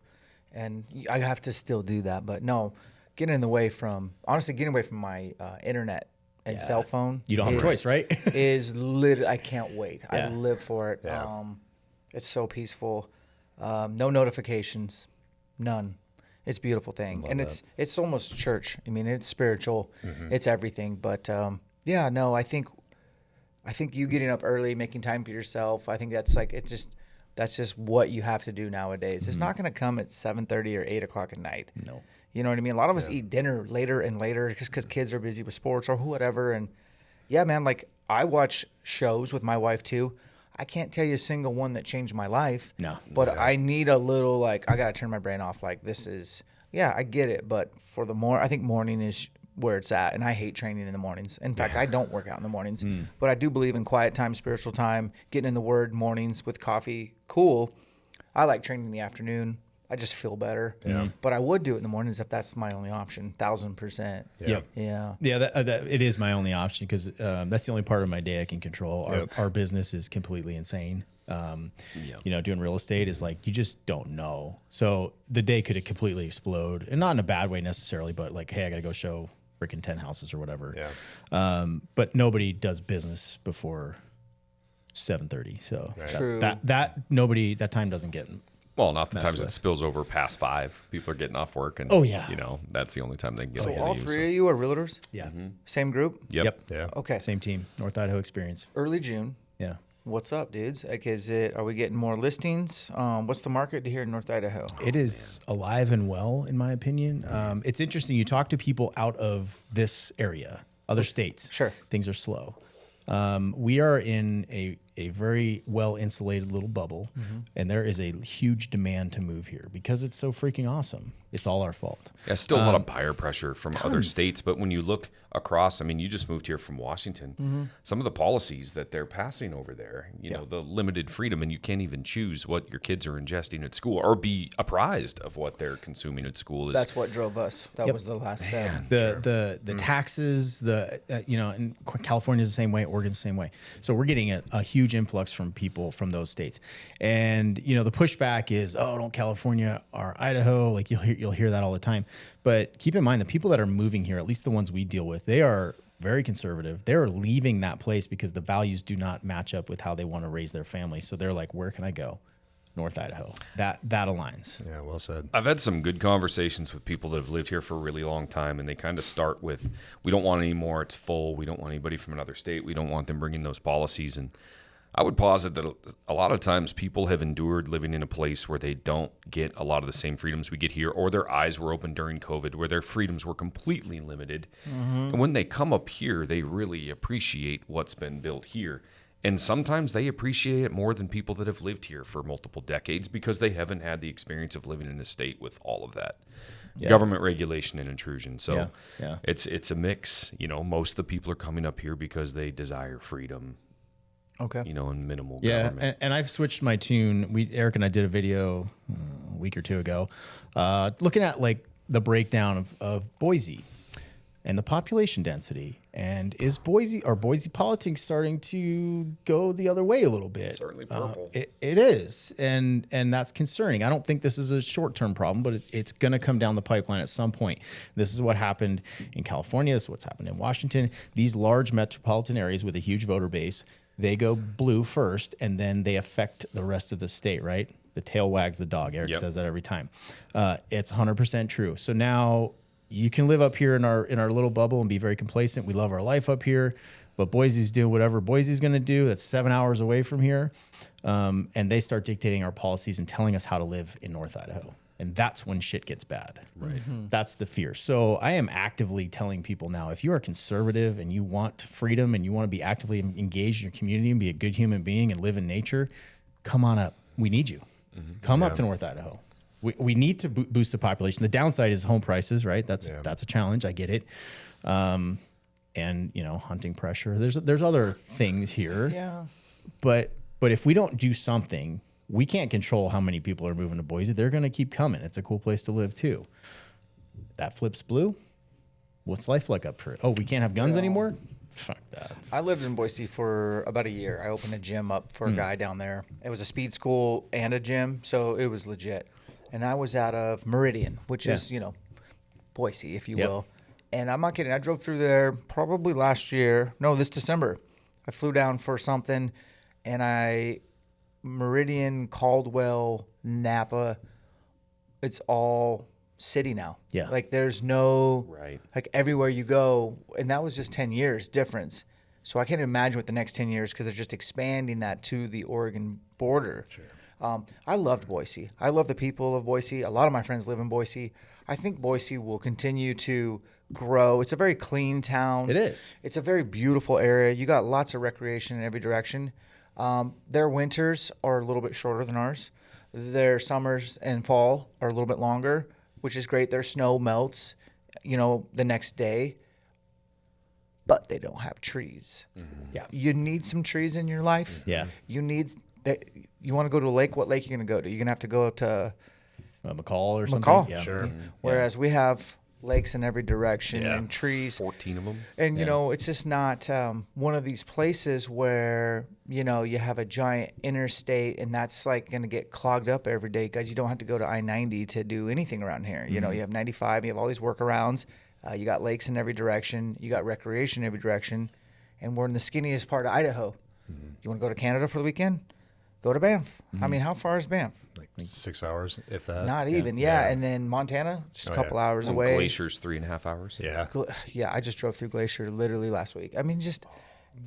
and I have to still do that. But no, getting away from my internet and cell phone. You don't have a choice, right? Is literally, I can't wait. Yeah. I live for it. Yeah. It's so peaceful. No notifications, none. It's a beautiful thing, and it's almost church. I mean, it's spiritual. It's everything. But yeah, no, I think you getting up early, making time for yourself, I think that's just what you have to do nowadays. It's not going to come at 7:30 or 8 o'clock at night. No. You know what I mean? A lot of us eat dinner later and later just because kids are busy with sports or whatever. And yeah, man, like I watch shows with my wife too. I can't tell you a single one that changed my life. No. But I need a little, like, I got to turn my brain off. Like I get it. But I think morning is where it's at, and I hate training in the mornings. In fact, I don't work out in the mornings, but I do believe in quiet time, spiritual time, getting in the Word mornings with coffee. Cool. I like training in the afternoon. I just feel better. Yeah. But I would do it in the mornings if that's my only option. 1,000%. Yep. Yeah. Yeah. That it is my only option because that's the only part of my day I can control. Our business is completely insane. You know, doing real estate is like, you just don't know. So the day could completely explode, and not in a bad way necessarily, but like, hey, I got to go show freaking 10 houses or whatever. Yeah. But nobody does business before 7:30. So that time doesn't get. Well, and oftentimes it spills over past 5. People are getting off work, and you know, that's the only time they can get. So all three of you are realtors? Yeah. Same group? Yep. Yeah. Okay. Same team, North Idaho Experience. Early June. Yeah. What's up, dudes? Like, are we getting more listings? What's the market here in North Idaho? It is alive and well, in my opinion. It's interesting. You talk to people out of this area, other states. Sure. Things are slow. We are in a very well insulated little bubble, and there is a huge demand to move here because it's so freaking awesome. It's all our fault. Yeah, still a lot of buyer pressure from other states, but when you look across, I mean, you just moved here from Washington. Some of the policies that they're passing over there, you know, the limited freedom, and you can't even choose what your kids are ingesting at school or be apprised of what they're consuming at school. That's what drove us. That was the last step. The taxes, you know, and California's the same way, Oregon's the same way. So we're getting a huge influx from people from those states, and you know, the pushback is, oh, don't California or Idaho, like you'll hear that all the time. But keep in mind, the people that are moving here, at least the ones we deal with, they are very conservative. They're leaving that place because the values do not match up with how they want to raise their family. So they're like, where can I go? North Idaho. That aligns. Yeah, well said. I've had some good conversations with people that have lived here for a really long time, and they kind of start with, we don't want any more, it's full, we don't want anybody from another state, we don't want them bringing those policies. And I would posit that a lot of times people have endured living in a place where they don't get a lot of the same freedoms we get here, or their eyes were open during COVID where their freedoms were completely limited. And when they come up here, they really appreciate what's been built here. And sometimes they appreciate it more than people that have lived here for multiple decades because they haven't had the experience of living in a state with all of that. Government regulation and intrusion. So it's a mix. You know, most of the people are coming up here because they desire freedom. Okay. And minimal Yeah, government. and I've switched my tune. Eric and I did a video a week or two ago, looking at like the breakdown of Boise and the population density. And is Boise politics starting to go the other way a little bit? Certainly purple. It is, and that's concerning. I don't think this is a short-term problem, but it's going to come down the pipeline at some point. This is what happened in California. This is what's happened in Washington. These large metropolitan areas with a huge voter base, they go blue first, and then they affect the rest of the state, right? The tail wags the dog. Eric says that every time. It's 100% true. So now you can live up here in our little bubble and be very complacent. We love our life up here, but Boise's doing whatever Boise's going to do. That's 7 hours away from here, and they start dictating our policies and telling us how to live in North Idaho. And that's when shit gets bad. Right. Mm-hmm. That's the fear. So I am actively telling people now, if you are conservative and you want freedom and you want to be actively engaged in your community and be a good human being and live in nature, come on up. We need you. Mm-hmm. Come up to North Idaho. We need to boost the population. The downside is home prices, right? That's a challenge. I get it. And hunting pressure. There's other things here. Yeah. But if we don't do something, we can't control how many people are moving to Boise. They're going to keep coming. It's a cool place to live too. That flips blue. What's life like up here? Oh, we can't have guns anymore? Fuck that. I lived in Boise for about a year. I opened a gym up for a guy down there. It was a speed school and a gym, so it was legit. And I was out of Meridian, which is, Boise, if you will. And I'm not kidding. I drove through there probably this December. I flew down for something, and Meridian, Caldwell, Napa, it's all city now. Yeah. Like there's no, Right. like everywhere you go, and that was just 10 years difference. So I can't imagine what the next 10 years, because they're just expanding that to the Oregon border. Sure. I loved Boise. I love the people of Boise. A lot of my friends live in Boise. I think Boise will continue to grow. It's a very clean town. It is. It's a very beautiful area. You got lots of recreation in every direction. Their winters are a little bit shorter than ours. Their summers and fall are a little bit longer, which is great. Their snow melts, the next day. But they don't have trees. Mm-hmm. Yeah. You need some trees in your life. Yeah. You need that. You want to go to a lake? What lake are you going to go to? You're going to have to go to McCall or something. McCall. Yeah. Sure. Whereas we have lakes in every direction Yeah. and trees. 14 of them. And, it's just not one of these places where, you have a giant interstate and that's like going to get clogged up every day, because you don't have to go to I-90 to do anything around here. You have 95, you have all these workarounds. You got lakes in every direction. You got recreation in every direction. And we're in the skinniest part of Idaho. You want to go to Canada for the weekend? Go to Banff. I mean, how far is Banff? Like 6 hours, if that. Not even, yeah. And then Montana, just a couple hours away. Glacier's 3.5 hours. Yeah. Yeah, I just drove through Glacier literally last week. I mean,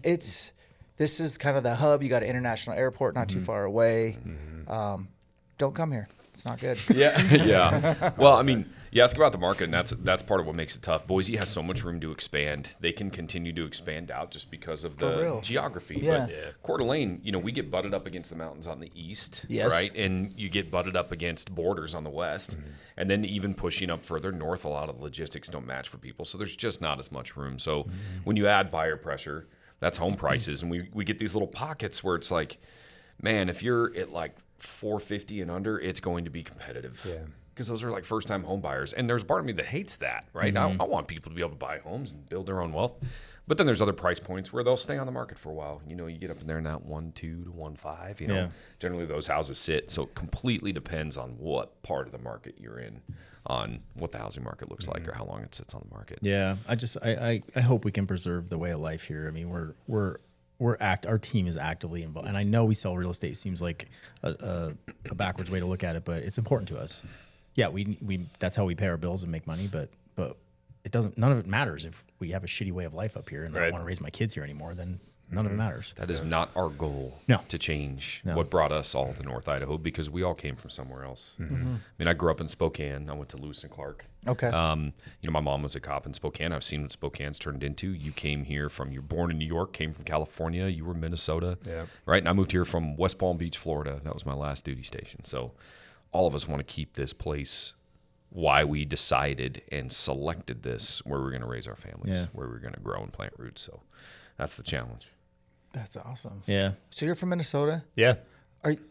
this is kind of the hub. You got an international airport not too far away. Don't come here. It's not good. Yeah, yeah. Well, I mean, you ask about the market, and that's part of what makes it tough. Boise has so much room to expand. They can continue to expand out just because of the geography. Yeah. But Coeur d'Alene, we get butted up against the mountains on the east, Yes. right? And you get butted up against borders on the west. And then even pushing up further north, a lot of the logistics don't match for people. So there's just not as much room. So when you add buyer pressure, that's home prices. And we get these little pockets where it's like, man, if you're at like $450 and under, it's going to be competitive. Yeah. Because those are like first-time home buyers. And there's part of me that hates that, right? I want people to be able to buy homes and build their own wealth. But then there's other price points where they'll stay on the market for a while. You get up in there in that 1.2 to 1.5. Yeah. Generally those houses sit. So it completely depends on what part of the market you're in, on what the housing market looks like or how long it sits on the market. Yeah. I hope we can preserve the way of life here. I mean, our team is actively involved, and I know we sell real estate. Seems like a backwards way to look at it, but it's important to us. Yeah, we that's how we pay our bills and make money, but it doesn't. None of it matters if we have a shitty way of life up here and I don't want to raise my kids here anymore. Then none of it matters. That is not our goal to change what brought us all to North Idaho, because we all came from somewhere else. I mean, I grew up in Spokane. I went to Lewis and Clark. Okay. My mom was a cop in Spokane. I've seen what Spokane's turned into. You came here you were born in New York, came from California. You were Minnesota. Yeah. Right? And I moved here from West Palm Beach, Florida. That was my last duty station. So all of us want to keep this place why we decided and selected this, where we're going to raise our families, where we're going to grow and plant roots. So that's the challenge. That's awesome. Yeah. So you're from Minnesota? Yeah.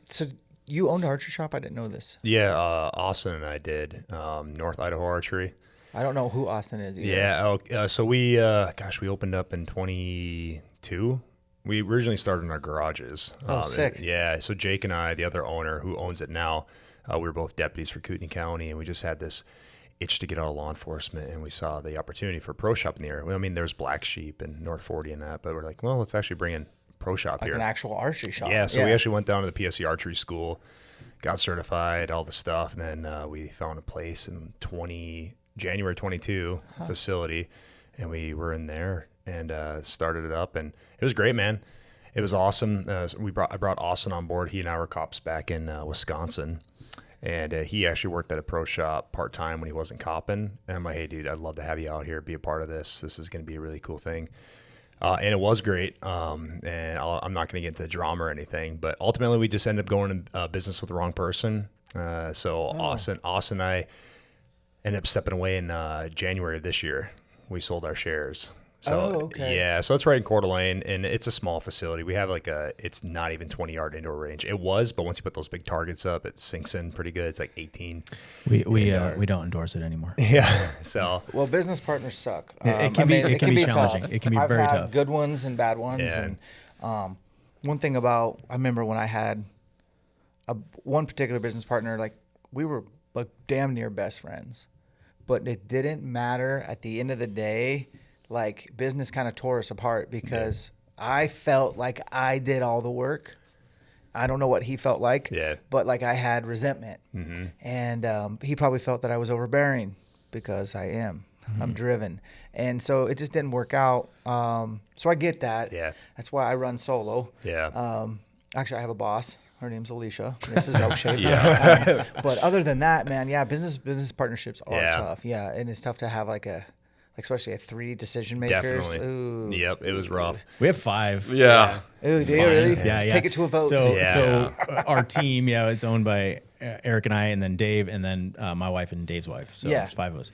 So you owned an archery shop? I didn't know this. Yeah, Austin and I did North Idaho Archery. I don't know who Austin is either. Yeah. So we opened up in 22. We originally started in our garages. Oh, sick. Yeah. So Jake and I, the other owner who owns it now, we were both deputies for Kootenai County, and we just had this itch to get out of law enforcement, and we saw the opportunity for a pro shop in the area. Well, I mean, there's Black Sheep and North 40 and that, but we're like, well, let's actually bring in pro shop Like here. an actual archery shop. Yeah, so we actually went down to the PSC archery school, got certified, all the stuff, and then we found a place in January 22 facility, and we were in there and started it up, and it was great, man. It was awesome. I brought Austin on board. He and I were cops back in Wisconsin, and he actually worked at a pro shop part-time when he wasn't copping, and I'm like, hey, dude, I'd love to have you out here, be a part of this. This is going to be a really cool thing. And it was great, and I'm not going to get into drama or anything, but ultimately we just ended up going in business with the wrong person. Austin and I ended up stepping away in January of this year. We sold our shares. So, okay. Yeah, so it's right in Coeur d'Alene, and it's a small facility. We have it's not even 20-yard indoor range. It was, but once you put those big targets up, it sinks in pretty good. It's like 18. We don't endorse it anymore. Yeah, so. Well, business partners suck. It can be challenging. Tough. It can be I've very had tough. good ones and bad ones. Yeah. And one thing I remember when I had one particular business partner, like we were like damn near best friends, but it didn't matter at the end of the day. Like business kind of tore us apart because I felt like I did all the work. I don't know what he felt like, but like I had resentment, and he probably felt that I was overbearing because I am. I'm driven, and so it just didn't work out. So I get that. Yeah, that's why I run solo. Yeah. Actually, I have a boss. Her name's Alicia. This is ElkShape. But other than that, man, business partnerships are tough. Yeah, and it's tough to have especially a 3 decision makers. Definitely. Ooh. Yep, it was rough. We have 5. Yeah. Ooh, do you really? Yeah. Take it to a vote. So our team, it's owned by Eric and I, and then Dave, and then my wife and Dave's wife. So there's 5 of us.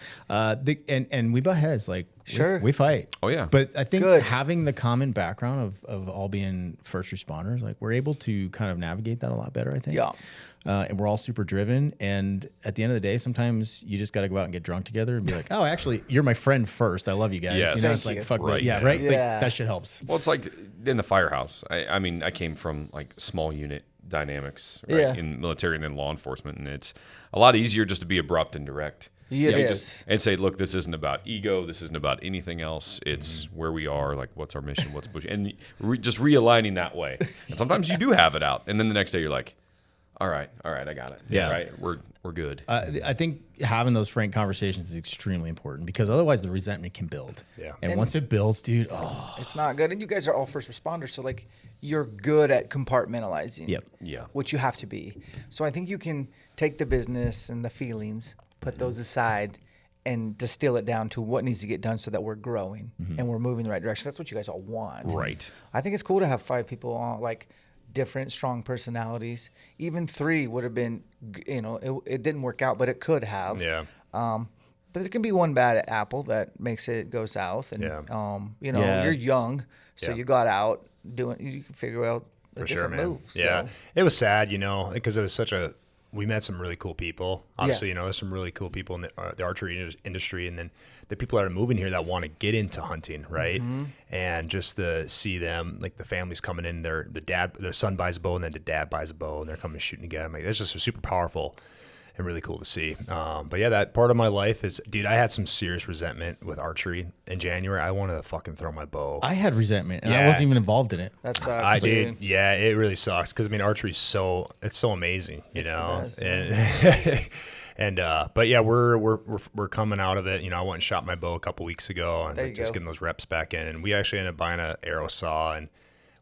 And we butt heads. Like, sure, we fight. Oh yeah. But I think having the common background of all being first responders, like we're able to kind of navigate that a lot better. I think. Yeah. And we're all super driven. And at the end of the day, sometimes you just got to go out and get drunk together and be like, oh, actually, you're my friend first. I love you guys. Yes. You know, it's Thank like, you. fuck Right. me. Yeah, right? Yeah. Like, that shit helps. Well, it's like in the firehouse. I mean, I came from like small unit dynamics in military and then law enforcement, and it's a lot easier just to be abrupt and direct. And say, look, this isn't about ego. This isn't about anything else. It's where we are, like what's our mission, what's pushing, and just realigning that way. And sometimes you do have it out, and then the next day you're like, all right, I got it. Yeah. Right, we're good. I think having those frank conversations is extremely important because otherwise the resentment can build. Yeah. And once it builds, dude, it's not good. And you guys are all first responders, so like you're good at compartmentalizing. Yep. Yeah. Which you have to be. So I think you can take the business and the feelings, put those aside, and distill it down to what needs to get done so that we're growing and we're moving in the right direction. That's what you guys all want. Right. I think it's cool to have 5 people on, like different, strong personalities. Even 3 would have been, it didn't work out, but it could have. Yeah. But there can be one bad apple that makes it go south. And, you're young, so you got out you can figure out a different move. Yeah. So. It was sad, because it was we met some really cool people. Obviously, there's some really cool people in the archery industry, and then the people that are moving here that want to get into hunting, right? And just to see them, like the families coming in, their son buys a bow, and then the dad buys a bow, and they're coming shooting together. Like, that's just super powerful and really cool to see. But yeah, that part of my life is, dude, I had some serious resentment with archery in January. I wanted to fucking throw my bow. I had resentment, and I wasn't even involved in it. That sucks. I did. Yeah, it really sucks because archery's so amazing, it's the best, and but yeah, we're coming out of it. I went and shot my bow a couple weeks ago and just getting those reps back in, and we actually ended up buying an arrow saw, and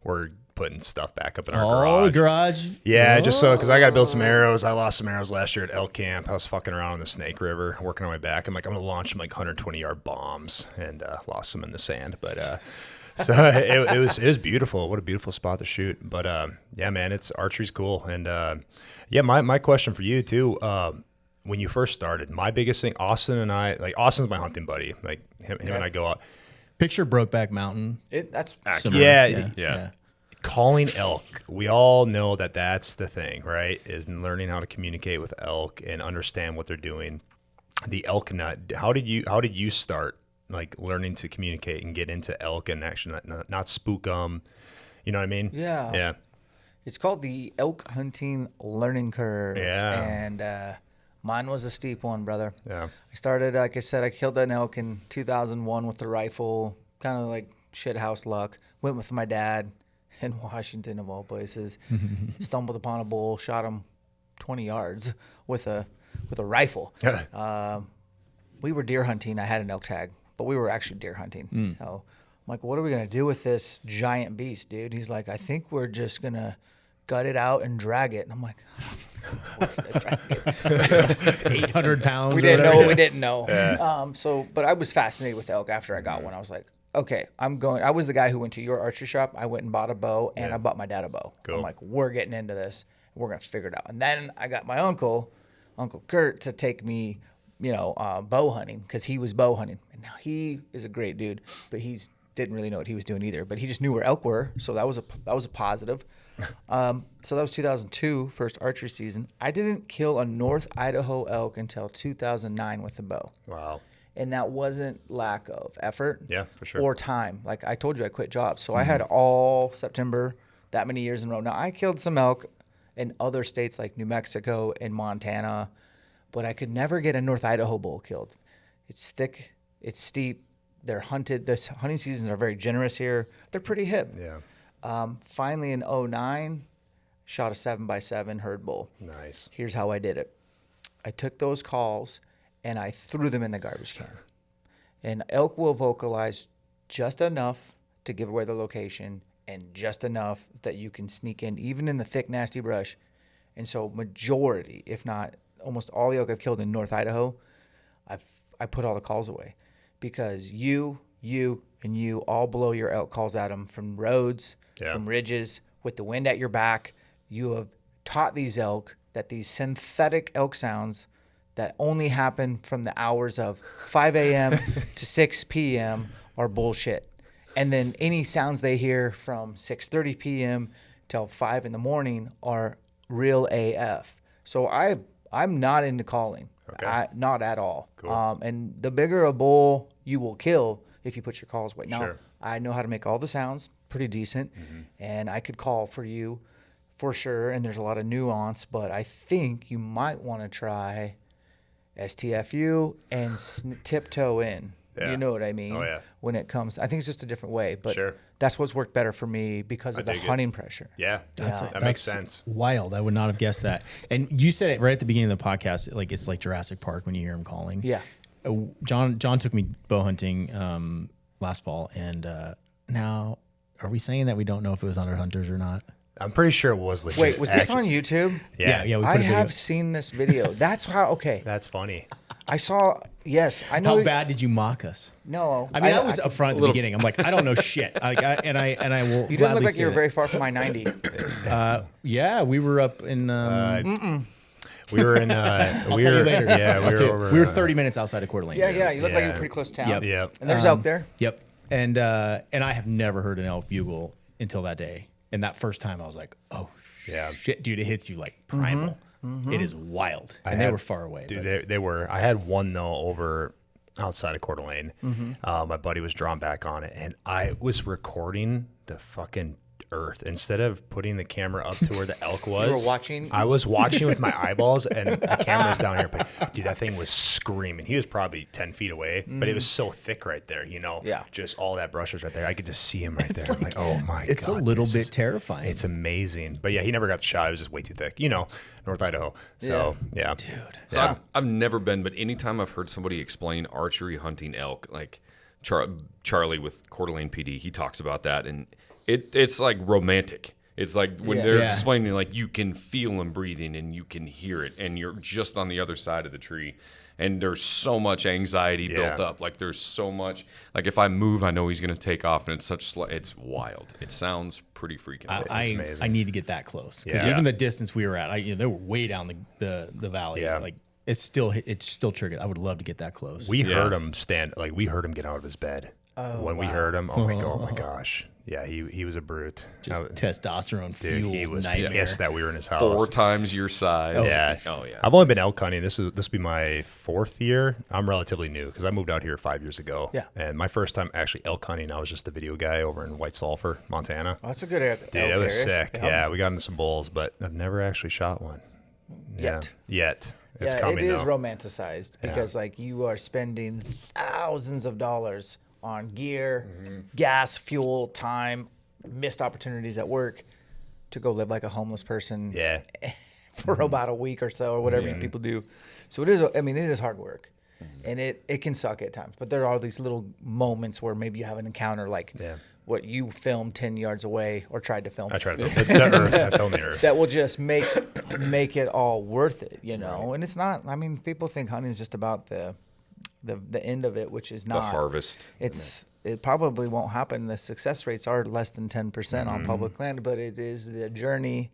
we're putting stuff back up in our garage. The garage. Yeah, just so because I got to build some arrows. I lost some arrows last year at elk camp. I was fucking around in the Snake River, working on my back. I'm gonna launch some 120-yard bombs, and lost some in the sand. But so it was beautiful. What a beautiful spot to shoot. But yeah, man, archery's cool. And my question for you too. When you first started, my biggest thing, Austin and I, like Austin's my hunting buddy. Like him and I go out. Picture Brokeback Mountain. That's similar. Yeah. calling elk, we all know that that's the thing, right? Is learning how to communicate with elk and understand what they're doing. The elk nut. How did you start like learning to communicate and get into elk and actually not spook them? You know what I mean? Yeah. Yeah. It's called the elk hunting learning curve. Yeah. And mine was a steep one, brother. Yeah. I started, like I said, I killed an elk in 2001 with the rifle, kind of like shithouse luck. Went with my dad in Washington, of all places. Stumbled upon a bull, shot him 20 yards with a rifle. We were deer hunting. I had an elk tag, but we were actually deer hunting. So I'm like, what are we going to do with this giant beast, dude? He's like, I think we're just going to gut it out and drag it. And I'm like, we're gonna drag it. 800 pounds. We didn't know. Yeah. But I was fascinated with elk after I got one. I was like, okay, I was the guy who went to your archery shop. I went and bought a bow, and I bought my dad a bow. Cool. I'm like, we're getting into this. We're going to figure it out. And then I got my Uncle Kurt, to take me, bow hunting, because he was bow hunting. And now he is a great dude, but didn't really know what he was doing either. But he just knew where elk were, so that was a positive. So that was 2002, first archery season. I didn't kill a North Idaho elk until 2009 with the bow. Wow. And that wasn't lack of effort. Yeah, for sure. Or time. Like I told you, I quit jobs. So I had all September, that many years in a row. Now, I killed some elk in other states like New Mexico and Montana, but I could never get a North Idaho bull killed. It's thick. It's steep. They're hunted. The hunting seasons are very generous here. They're pretty hip. Yeah. Finally, in 2009, shot a 7x7 herd bull. Nice. Here's how I did it. I took those calls and I threw them in the garbage can. And elk will vocalize just enough to give away the location and just enough that you can sneak in, even in the thick, nasty brush. And so majority, if not almost all the elk I've killed in North Idaho, I put all the calls away. Because you, and you all blow your elk calls at them from roads, from ridges, with the wind at your back. You have taught these elk that these synthetic elk sounds that only happen from the hours of 5 a.m. to 6 p.m. are bullshit. And then any sounds they hear from 6:30 p.m. till 5 in the morning are real AF. So I'm not into calling. Okay. Not at all. Cool. And the bigger a bull you will kill if you put your calls away. Now, Sure. I know how to make all the sounds pretty decent, and I could call for you for sure, and there's a lot of nuance, but I think you might want to try STFU and tiptoe in. Yeah. You know what I mean? Oh, yeah. When it comes, I think it's just a different way, but Sure. that's what's worked better for me because of the dig it. hunting pressure. Yeah. That makes sense. Wild. I would not have guessed that. And you said it right at the beginning of the podcast, like it's like Jurassic Park when you hear him calling. Yeah. John took me bow hunting last fall, and now are we saying that we don't know if it was under hunters or not? I'm pretty sure it was legit. Wait, was this on YouTube? Yeah. We put I a video. have seen this video. That's how, okay. That's funny. I saw, yes, I know. How bad did you mock us? No. I mean, I was upfront at the beginning. I'm like, I don't know shit. I will. You didn't gladly look like say you were that. very far from I-90. Yeah, we were up in. We were in. I'll tell you later. Yeah, I'll we tell were you. over. We were 30 minutes outside of Coeur d'Alene. Yeah, you look like Yeah. you're pretty close to town. Yep. Yep. And there's elk there. Yep. And I have never heard an elk bugle until that day. And that first time, I was like, oh Yeah. shit, dude! It hits you like primal. It is wild, and they were far away. Dude, they were. I had one though over outside of Coeur d'Alene. My buddy was drawn back on it, and I was recording the fucking earth instead of putting the camera up to where the elk was. You were watching? I was watching with my eyeballs, and the camera's down here. But dude, that thing was screaming. He was probably 10 feet away, but it was so thick right there. You know, Yeah. just all that brush was right there. I could just see him right there. I'm like, oh my god, It's a little this bit is- terrifying. It's amazing. But yeah, he never got the shot. It was just way too thick. You know, North Idaho. So yeah. dude. So I've never been, but anytime I've heard somebody explain archery hunting elk, like Charlie with Coeur d'Alene PD, he talks about that, and it's like romantic. It's like when they're explaining, like you can feel them breathing and you can hear it, and you're just on the other side of the tree, and there's so much anxiety built up. Like there's so much. Like if I move, I know he's going to take off, and it's it's wild. It sounds pretty freaking awesome. I amazing. need to get that close because Yeah. even the distance we were at, they were way down the valley. Yeah. Like it's still triggered. I would love to get that close. We heard him stand, like we heard him get out of his bed. when we heard him, oh my gosh. Yeah, he was a brute. Just testosterone Dude, fuel he was nightmare. pissed that we were in his house. 4 times your size. Yeah. Oh yeah. I've only been elk hunting. This will be my 4th year. I'm relatively new because I moved out here 5 years ago. Yeah. And my first time actually elk hunting, I was just the video guy over in White Sulphur, Montana. Oh, that's a good area. Dude, it was sick. Yeah, we got into some bulls, but I've never actually shot one. Yet. It's yeah, coming it is though. romanticized because like you are spending thousands of dollars on gear, gas, fuel, time, missed opportunities at work to go live like a homeless person Yeah. for about a week or so or whatever people do. So it is, I mean, it is hard work and it can suck at times, but there are these little moments where maybe you have an encounter like what you filmed 10 yards away or tried to film. I tried to the earth. I filmed the earth. That will just make it all worth it, you know. And it's not. I mean, people think hunting is just about the end of it, which is not. The harvest. It probably won't happen. The success rates are less than 10% on public land, but it is the journey.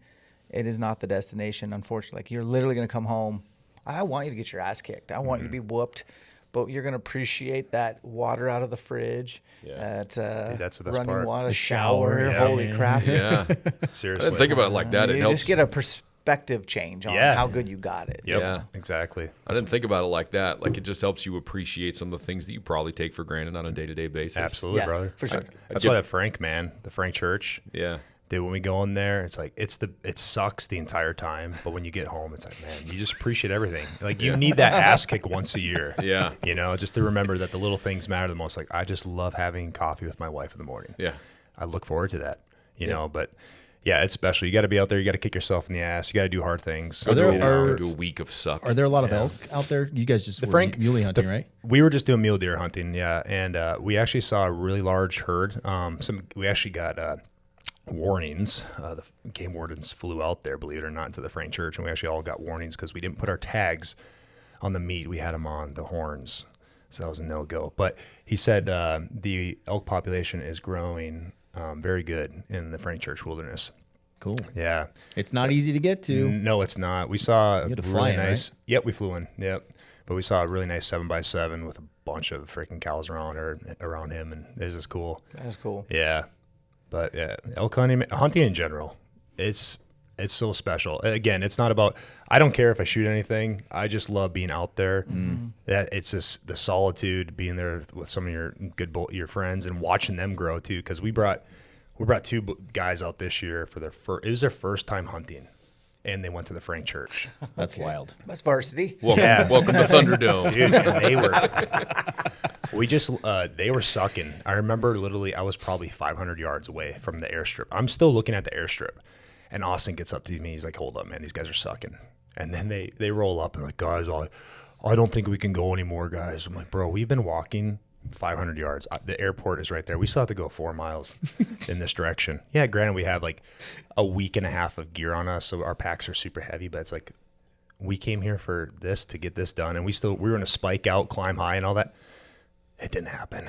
It is not the destination, unfortunately. Like you're literally going to come home. I don't want you to get your ass kicked. I want you to be whooped, but you're going to appreciate that water out of the fridge. That Dude, that's the best running part. water, The shower. shower. Yeah, Holy man. crap! Yeah. I Seriously. didn't think about it like that. It You helps. just get a perspective change on Yeah. how good you got it. Yep. Yeah. Exactly. I didn't think about it like that. Like it just helps you appreciate some of the things that you probably take for granted on a day-to-day basis. Absolutely, Yeah, brother. for sure. That's why the Frank Church. Yeah. Dude, when we go in there, it's like it sucks the entire time, but when you get home, it's like, man, you just appreciate everything. Like you need that ass kick once a year. Yeah. You know, just to remember that the little things matter the most. Like I just love having coffee with my wife in the morning. Yeah. I look forward to that. You know, but yeah, it's special. You got to be out there. You got to kick yourself in the ass. You got to do hard things. Are there- Go do a week of suck. Are there a lot of elk out there? You guys just were muley hunting, right? We were just doing mule deer hunting, yeah, and we actually saw a really large herd. We actually got warnings. The game wardens flew out there, believe it or not, into the Frank Church, and we actually all got warnings because we didn't put our tags on the meat. We had them on the horns, so that was a no-go. But he said the elk population is growing very good in the Frank Church wilderness. Cool. Yeah. It's not easy to get to. No, it's not. We saw a had to really fly in, nice. Yep, we flew in. Yep, but we saw a really nice 7x7 with a bunch of freaking cows around him, and it was just cool. That is cool. Yeah, but yeah, elk hunting in general, it's so special. Again, it's not about. I don't care if I shoot anything. I just love being out there. That it's just the solitude, being there with some of your friends and watching them grow too. Because we brought 2 guys out this year for it was their first time hunting, and they went to the Frank Church. That's wild. That's varsity. Welcome to Thunderdome. Dude, and they were sucking. I remember literally I was probably 500 yards away from the airstrip. I'm still looking at the airstrip, and Austin gets up to me. He's like, hold up, man, these guys are sucking. And then they roll up and like, guys, I don't think we can go anymore, guys. I'm like, bro, we've been walking 500 yards. The airport is right there. We still have to go 4 miles in this direction. Yeah, granted, we have like a week and a half of gear on us, so our packs are super heavy, but it's like we came here for this to get this done, and we were going to spike out, climb high and all that. It didn't happen.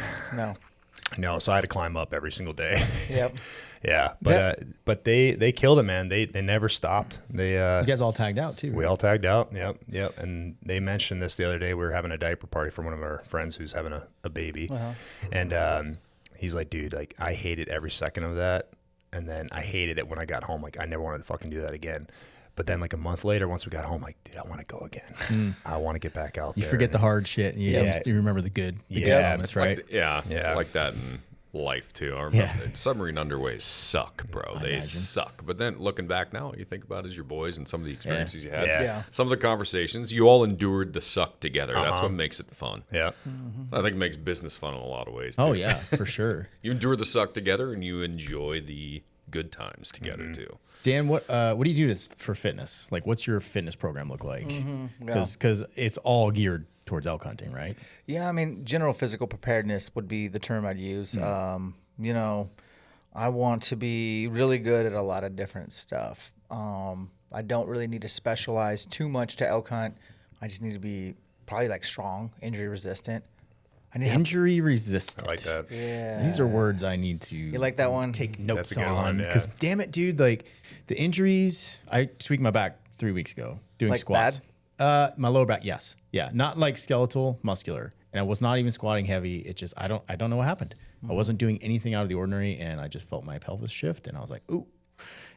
No, so I had to climb up every single day. Yep. Yeah, but they killed it, man. They never stopped. You guys all tagged out too. We all tagged out. Yep. And they mentioned this the other day. We were having a diaper party for one of our friends who's having a baby, and he's like, dude, like I hated every second of that, and then I hated it when I got home. Like I never wanted to fucking do that again. But then like a month later, once we got home, like, dude, I want to go again. I want to get back out there. You forget the hard shit. You remember the good moments, right? It's like that in life too. I remember submarine underways suck, bro. They suck. But then looking back now, you think about it as your boys and some of the experiences you had. Yeah. Some of the conversations, you all endured the suck together. That's what makes it fun. Yeah. I think it makes business fun in a lot of ways too. Oh yeah, for sure. You endure the suck together and you enjoy the good times together too. Dan, what do you do for fitness? Like, what's your fitness program look like? Because it's all geared towards elk hunting, right? Yeah, I mean, general physical preparedness would be the term I'd use. You know, I want to be really good at a lot of different stuff. I don't really need to specialize too much to elk hunt. I just need to be probably like strong, injury resistant. Injury resistant. I like that. Yeah. These are words I need to. You like that one? Take notes That's a good on one, yeah. because damn it, dude, like the injuries. I tweaked my back 3 weeks ago doing Like squats. My lower back, yes, yeah, not like skeletal, muscular. and I was not even squatting heavy. It just, I don't know what happened. I wasn't doing anything out of the ordinary, and I just felt my pelvis shift, and I was like, ooh.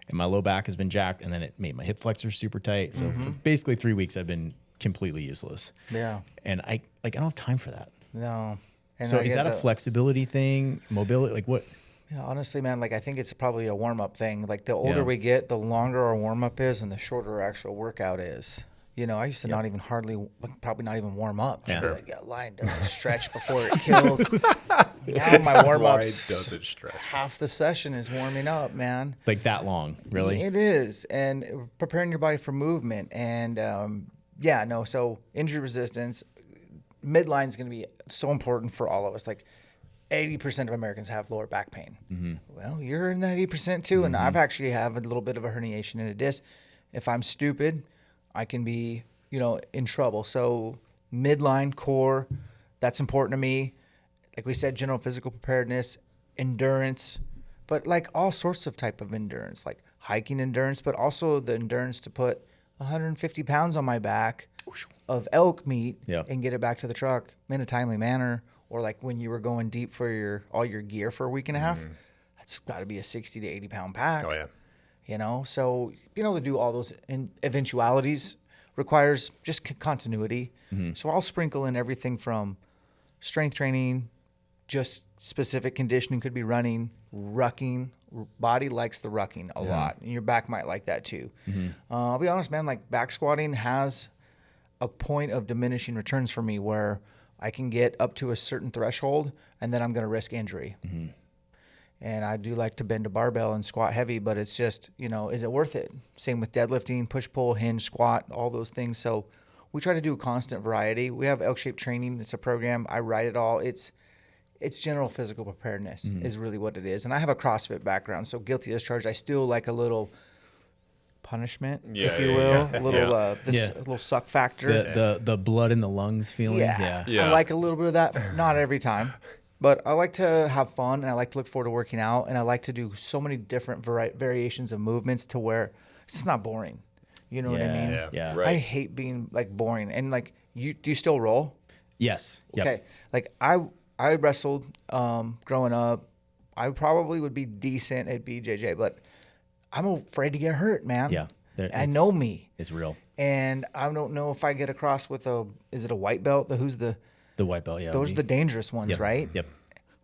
And my low back has been jacked, and then it made my hip flexors super tight. So for basically 3 weeks, I've been completely useless. Yeah. And I don't have time for that. No. And So I is get that a flexibility thing, mobility? Like what? Yeah, honestly, man, like I think it's probably a warm-up thing. Like the older Yeah. we get, the longer our warm-up is and the shorter our actual workout is. You know, I used to not even probably not even warm up. Yeah. Like, yeah, lying down, stretch before it kills. Now my warm-ups, Why does it stretch? half the session is warming up, man. Like that long, really? It is, and preparing your body for movement. And so injury resistance, midline is going to be so important for all of us. Like 80% of Americans have lower back pain. Well, you're in that 80% too, and I've actually have a little bit of a herniation in a disc. If I'm stupid, I can be, in trouble. So midline, core, that's important to me. Like we said, general physical preparedness, endurance, but like all sorts of type of endurance, like hiking endurance, but also the endurance to put 150 pounds on my back of elk meat and get it back to the truck in a timely manner. Or like when you were going deep for all your gear for a week and a half, that's got to be a 60 to 80 pound pack. Oh, yeah. So being able to do all those eventualities requires just continuity. So I'll sprinkle in everything from strength training, just specific conditioning, could be running, rucking. Body likes the rucking a lot, and your back might like that too. I'll be honest, man, like back squatting has a point of diminishing returns for me where I can get up to a certain threshold and then I'm going to risk injury. And I do like to bend a barbell and squat heavy, but it's just, is it worth it? Same with deadlifting, push, pull, hinge, squat, all those things. So we try to do a constant variety. We have ElkShape training. It's a program. I write it all. It's general physical preparedness is really what it is. And I have a CrossFit background, so guilty as charged. I still like a little punishment, if you will, a little suck factor. The blood in the lungs feeling. Yeah. I like a little bit of that. Not every time. But I like to have fun, and I like to look forward to working out, and I like to do so many different variations of movements to where it's not boring. You know what I mean? Yeah. Right. I hate being like boring. And like, do you still roll? Yes. Yep. Okay. Like I wrestled growing up. I probably would be decent at BJJ, but I'm afraid to get hurt, man. Yeah. I know me. It's real. And I don't know if I get across with is it a white belt? Who's the white belt, yeah. Those are the dangerous ones, right? Yep.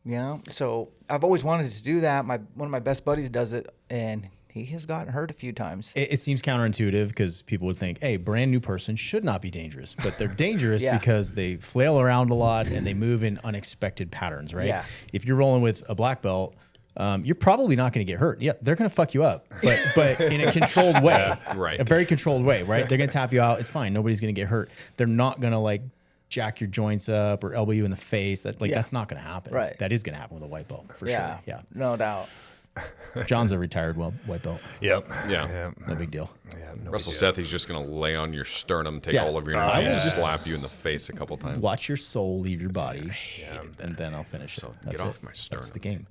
Yeah. So I've always wanted to do that. One of my best buddies does it, and he has gotten hurt a few times. It seems counterintuitive because people would think, hey, brand new person should not be dangerous. But they're dangerous because they flail around a lot and they move in unexpected patterns, right? Yeah. If you're rolling with a black belt, you're probably not going to get hurt. Yeah, they're going to fuck you up, but in a controlled way. Right. A very controlled way, right? They're going to tap you out. It's fine. Nobody's going to get hurt. They're not going to like jack your joints up or elbow you in the face. That's not going to happen. Right. That is going to happen with a white belt for sure. Yeah. No doubt. John's a retired white belt. Yep. Yeah. No big deal. Yeah. No Russell big Seth, he's just going to lay on your sternum, take Yeah. all of your I energy, will and just slap you in the face a couple times. Watch your soul leave your body, and then I'll finish. So it. That's get it. off my sternum. That's the game.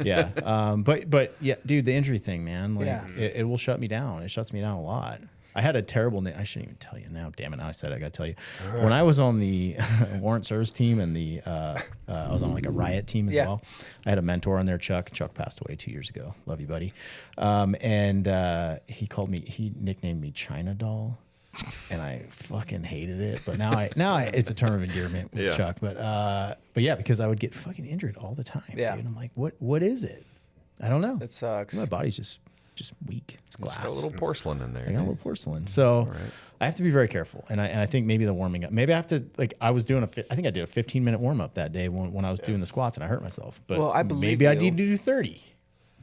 Yeah. But yeah, dude, the injury thing, man, like it will shut me down. It shuts me down a lot. I had a terrible I shouldn't even tell you now. Damn it! Now I said it, I got to tell you. When I was on the warrant service team and I was on like a riot team as well. I had a mentor on there, Chuck. Chuck passed away 2 years ago. Love you, buddy. And he nicknamed me China Doll, and I fucking hated it. But now it's a term of endearment with Chuck. But yeah, because I would get fucking injured all the time. Yeah. Dude. And I'm like, what is it? I don't know. It sucks. My body's just weak. It's glass. Got a little porcelain in there. I got a little porcelain. So I have to be very careful. And I think maybe the warming up, maybe I have to, like, I was doing I think I did a 15-minute warm up that day when I was doing the squats and I hurt myself. But Well, I believe maybe I you. need to do 30.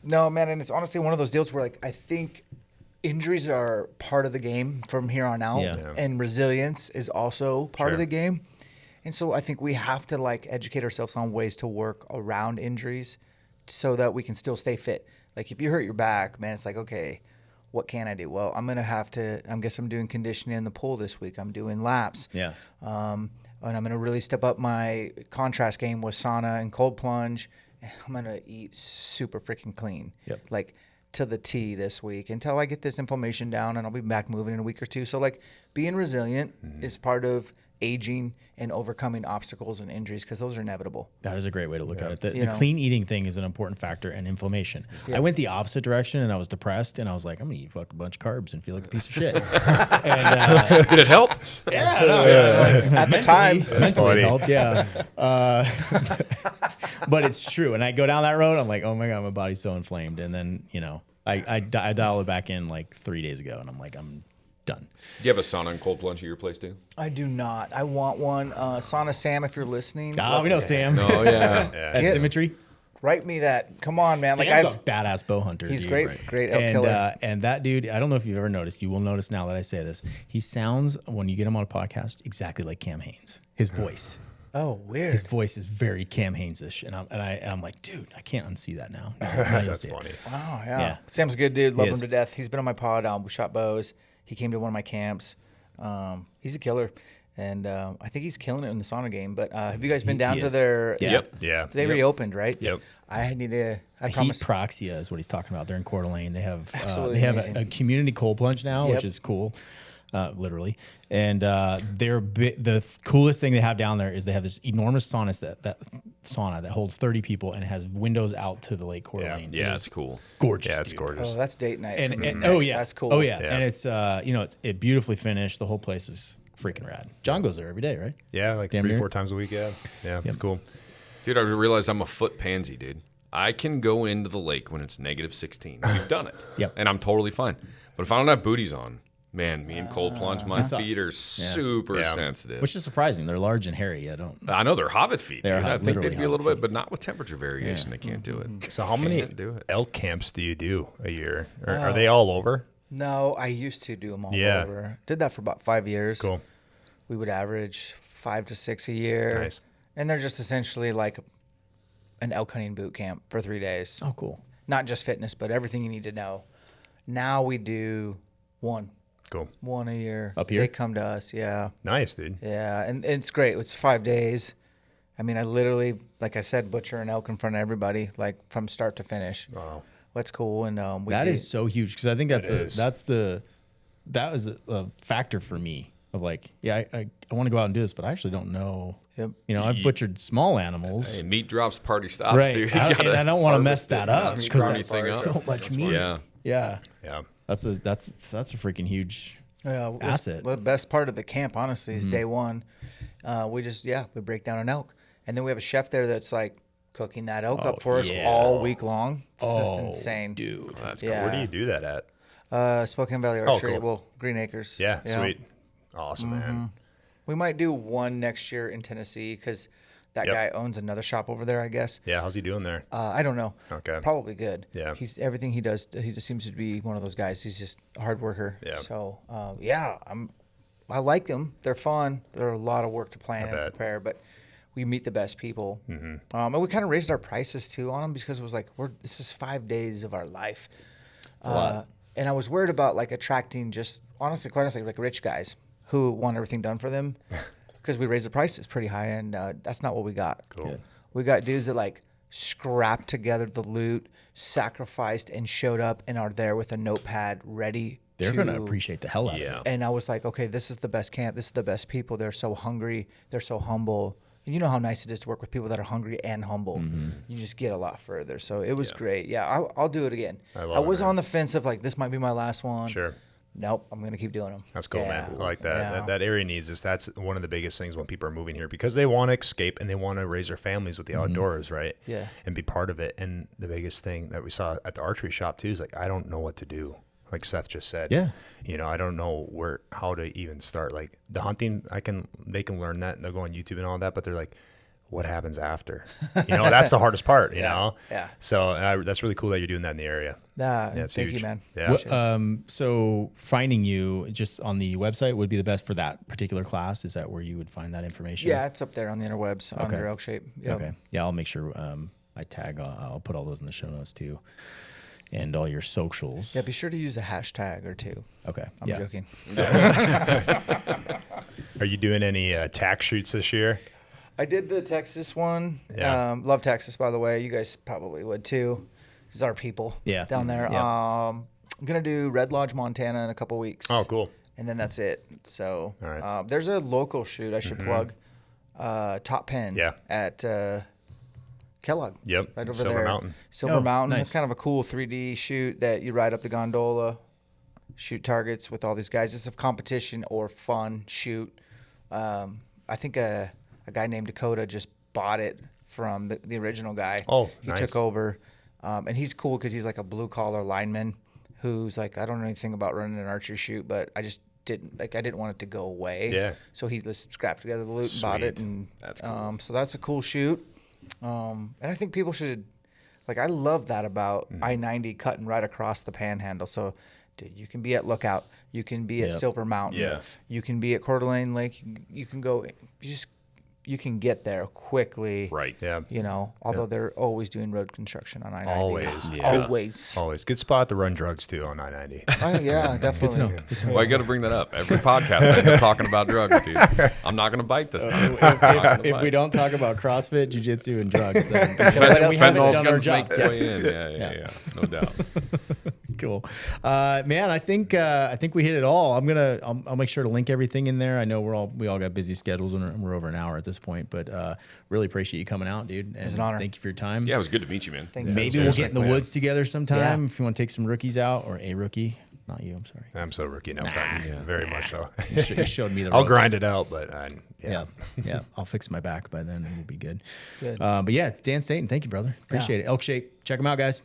No, man, and it's honestly one of those deals where like I think injuries are part of the game from here on out, and resilience is also part of the game. And so I think we have to like educate ourselves on ways to work around injuries so that we can still stay fit. Like if you hurt your back, man, it's like, okay, what can I do? Well, I'm going to have to, I guess I'm doing conditioning in the pool this week. I'm doing laps. Yeah. And I'm going to really step up my contrast game with sauna and cold plunge. And I'm going to eat super freaking clean. Yep. Like to the T this week until I get this inflammation down, and I'll be back moving in a week or two. So like being resilient is part of aging and overcoming obstacles and injuries, because those are inevitable. That is a great way to look at it. The You know. clean eating thing is an important factor, and inflammation. I went the opposite direction, and I was depressed, and I was like, I'm going to eat fucking bunch of carbs and feel like a piece of shit. And, Did it help? yeah, no, yeah. At the time. Mentally it helped, yeah. But it's true. And I go down that road, I'm like, oh my God, my body's so inflamed. And then, you know, I dial it back in like 3 days ago, and I'm like, I'm done. Do you have a sauna and cold plunge at your place too? I do not. I want one. Sauna Sam, if you're listening, Oh, we know Sam. Oh yeah. At Symmetry. write me that. Come on, man. Sam's a badass bow hunter. He's dude. great, great elk killer. And that dude, I don't know if you've ever noticed. You will notice now that I say this. He sounds, when you get him on a podcast, exactly like Cam Hanes. His voice. Oh, weird. His voice is very Cam Hanes-ish, and I'm like, dude, I can't unsee that now. Now you'll That's see funny. it. Wow, yeah. Yeah. Sam's a good dude. Love He him is. to death. He's been on my pod. We shot bows. He came to one of my camps. He's a killer. And I think he's killing it in the sauna game. But have you guys been down he to is. their... Yeah. Yep. Yeah. They reopened, right? Yep. I need to... I Heat promise... Proxia is what he's talking about. They're in Coeur d'Alene. They have Absolutely a amazing. community cold plunge now, Yep. which is cool, literally. And the coolest thing they have down there is they have this enormous sauna that holds 30 people and it has windows out to the Lake Coeur d'Alene. Yeah, It it's is cool. gorgeous. Yeah, it's dude. gorgeous. Oh, that's date night. And, for me and next. oh yeah, That's cool. Oh yeah, Yeah. and it's it beautifully finished. The whole place is freaking rad. John goes there every day, right? Yeah, like Damn 3-4 near. times a week. Yeah. Yeah, it's cool. Dude, I realized I'm a foot pansy, dude. I can go into the lake when it's negative 16. We've done it. Yep. And I'm totally fine. But if I don't have booties on, man, me and cold plunge, my sucks. feet are super Yeah. sensitive. Which is surprising. They're large and hairy. I know they're hobbit feet. They're Dude. I think literally they'd be a little hobbit bit, but not with temperature variation. They can't do it. So how many Can't do it. elk camps do you do a year? Are they all over? No, I used to do them all Yeah. over. Did that for about 5 years. Cool. We would average 5 to 6 a year. Nice. And they're just essentially like an elk hunting boot camp for 3 days. Oh, cool. Not just fitness, but everything you need to know. Now we do one Cool. a year. Up here? They come to us, yeah. Nice, dude. Yeah, and it's great. It's 5 days. I mean, I literally, like I said, butcher an elk in front of everybody, like from start to finish. Wow. What's cool, and That is so huge because I think that was a factor for me of like, yeah, I want to go out and do this, but I actually don't know. Yep. You know, I've butchered small animals. Hey, meat drops, party stops, Right, dude. and I don't want to mess harvest that it, up not because screw that's anything up. so much meat. Yeah. Yeah, Yeah. that's a freaking huge. Yeah, asset. Well, the best part of the camp, honestly, is day one. We break down an elk, and then we have a chef there that's like cooking that elk up for us yeah. all week long. It's just insane, dude. That's Yeah. Where do you do that at? Spokane Valley Archery, cool. well, Green Acres. Yeah, sweet. Awesome, man. We might do one next year in Tennessee because that Yep. guy owns another shop over there, I guess. Yeah, how's he doing there? I don't know. Okay. Probably good. Yeah. He's everything he does. He just seems to be one of those guys. He's just a hard worker. Yeah. So I like them. They're fun. They're a lot of work to plan and bet. prepare, but we meet the best people. Mm-hmm. And we kind of raised our prices too on them because it was like this is 5 days of our life. a lot. And I was worried about like attracting quite honestly, like rich guys who want everything done for them because we raised the prices pretty high, and that's not what we got. Cool. Good. We got dudes that like scrapped together the loot, sacrificed, and showed up and are there with a notepad ready. They're going to appreciate the hell out of Yeah. it. And I was like, okay, this is the best camp. This is the best people. They're so hungry. They're so humble. And you know how nice it is to work with people that are hungry and humble. You just get a lot further. So it was great. Yeah, I'll do it again. I love I it, was man. on the fence of like, this might be my last one. Sure. Nope, I'm going to keep doing them. That's cool, man. I like that. Yeah. That area needs this. That's one of the biggest things when people are moving here because they want to escape and they want to raise their families with the outdoors, right? Yeah. And be part of it. And the biggest thing that we saw at the archery shop too is like, I don't know what to do. Like Seth just said, Yeah. You know, I don't know how to even start. Like the hunting, they can learn that and they'll go on YouTube and all that, but they're like, what happens after? You know, that's the hardest part, you know? yeah. So that's really cool that you're doing that in the area. Nah, Yeah, it's thank huge. you, man. Yeah. So finding you just on the website would be the best for that particular class. Is that where you would find that information? Yeah, it's up there on the interwebs under ElkShape. Yep. Okay. Yeah, I'll make sure I tag. I'll put all those in the show notes too, and all your socials. Yeah, be sure to use a hashtag or two. Okay. I'm joking. Are you doing any tack shoots this year? I did the Texas one. Yeah. Love Texas, by the way. You guys probably would too. These is our people Yeah. down there. Yeah. I'm going to do Red Lodge, Montana in a couple weeks. Oh, cool. and then that's it. So All right. there's a local shoot I should plug, Top Pen. Yeah. At Kellogg. Yep. Right over Silver there. Mountain. Silver Mountain. nice. It's kind of a cool 3D shoot that you ride up the gondola, shoot targets with all these guys. It's a competition or fun shoot. I think a guy named Dakota just bought it from the original guy. Oh, he nice. took over, and he's cool because he's like a blue collar lineman who's like, I don't know anything about running an archery shoot, but I just didn't want it to go away. Yeah. So he just scrapped together the loot and bought it, Sweet. and That's cool. so that's a cool shoot. And I think people should, like, I love that about I-90 cutting right across the Panhandle. So, dude, you can be at Lookout, you can be at Yep. Silver Mountain, Yes. you can be at Coeur d'Alene Lake. You can go, you can get there quickly. Right. Yeah. You know, although they're always doing road construction on I-90. Always. Yeah. Always. Always. Good spot to run drugs too on I-90. Oh, yeah, definitely. Well, I got to bring that up. Every podcast I end up talking about drugs, dude. I'm not going to bite this time. If we don't talk about CrossFit, jiu-jitsu, and drugs, then we haven't Fentanyl's done going our to job. make its way in. Yeah. No doubt. Cool, man. I think we hit it all. I'll make sure to link everything in there. I know we all got busy schedules and we're over an hour at this point, but really appreciate you coming out, dude. And an honor. Thank you for your time. Yeah, it was good to meet you, man. Maybe we'll get in the man. woods together sometime Yeah. if you want to take some rookies out, or a rookie. Not you. I'm sorry. I'm so rookie. No, very much so. You showed me the. I'll ropes. grind it out, but Yeah, yeah. I'll fix my back by then, and we'll be good. Good. But yeah, Dan Staton, thank you, brother. Appreciate it. ElkShape, check them out, guys.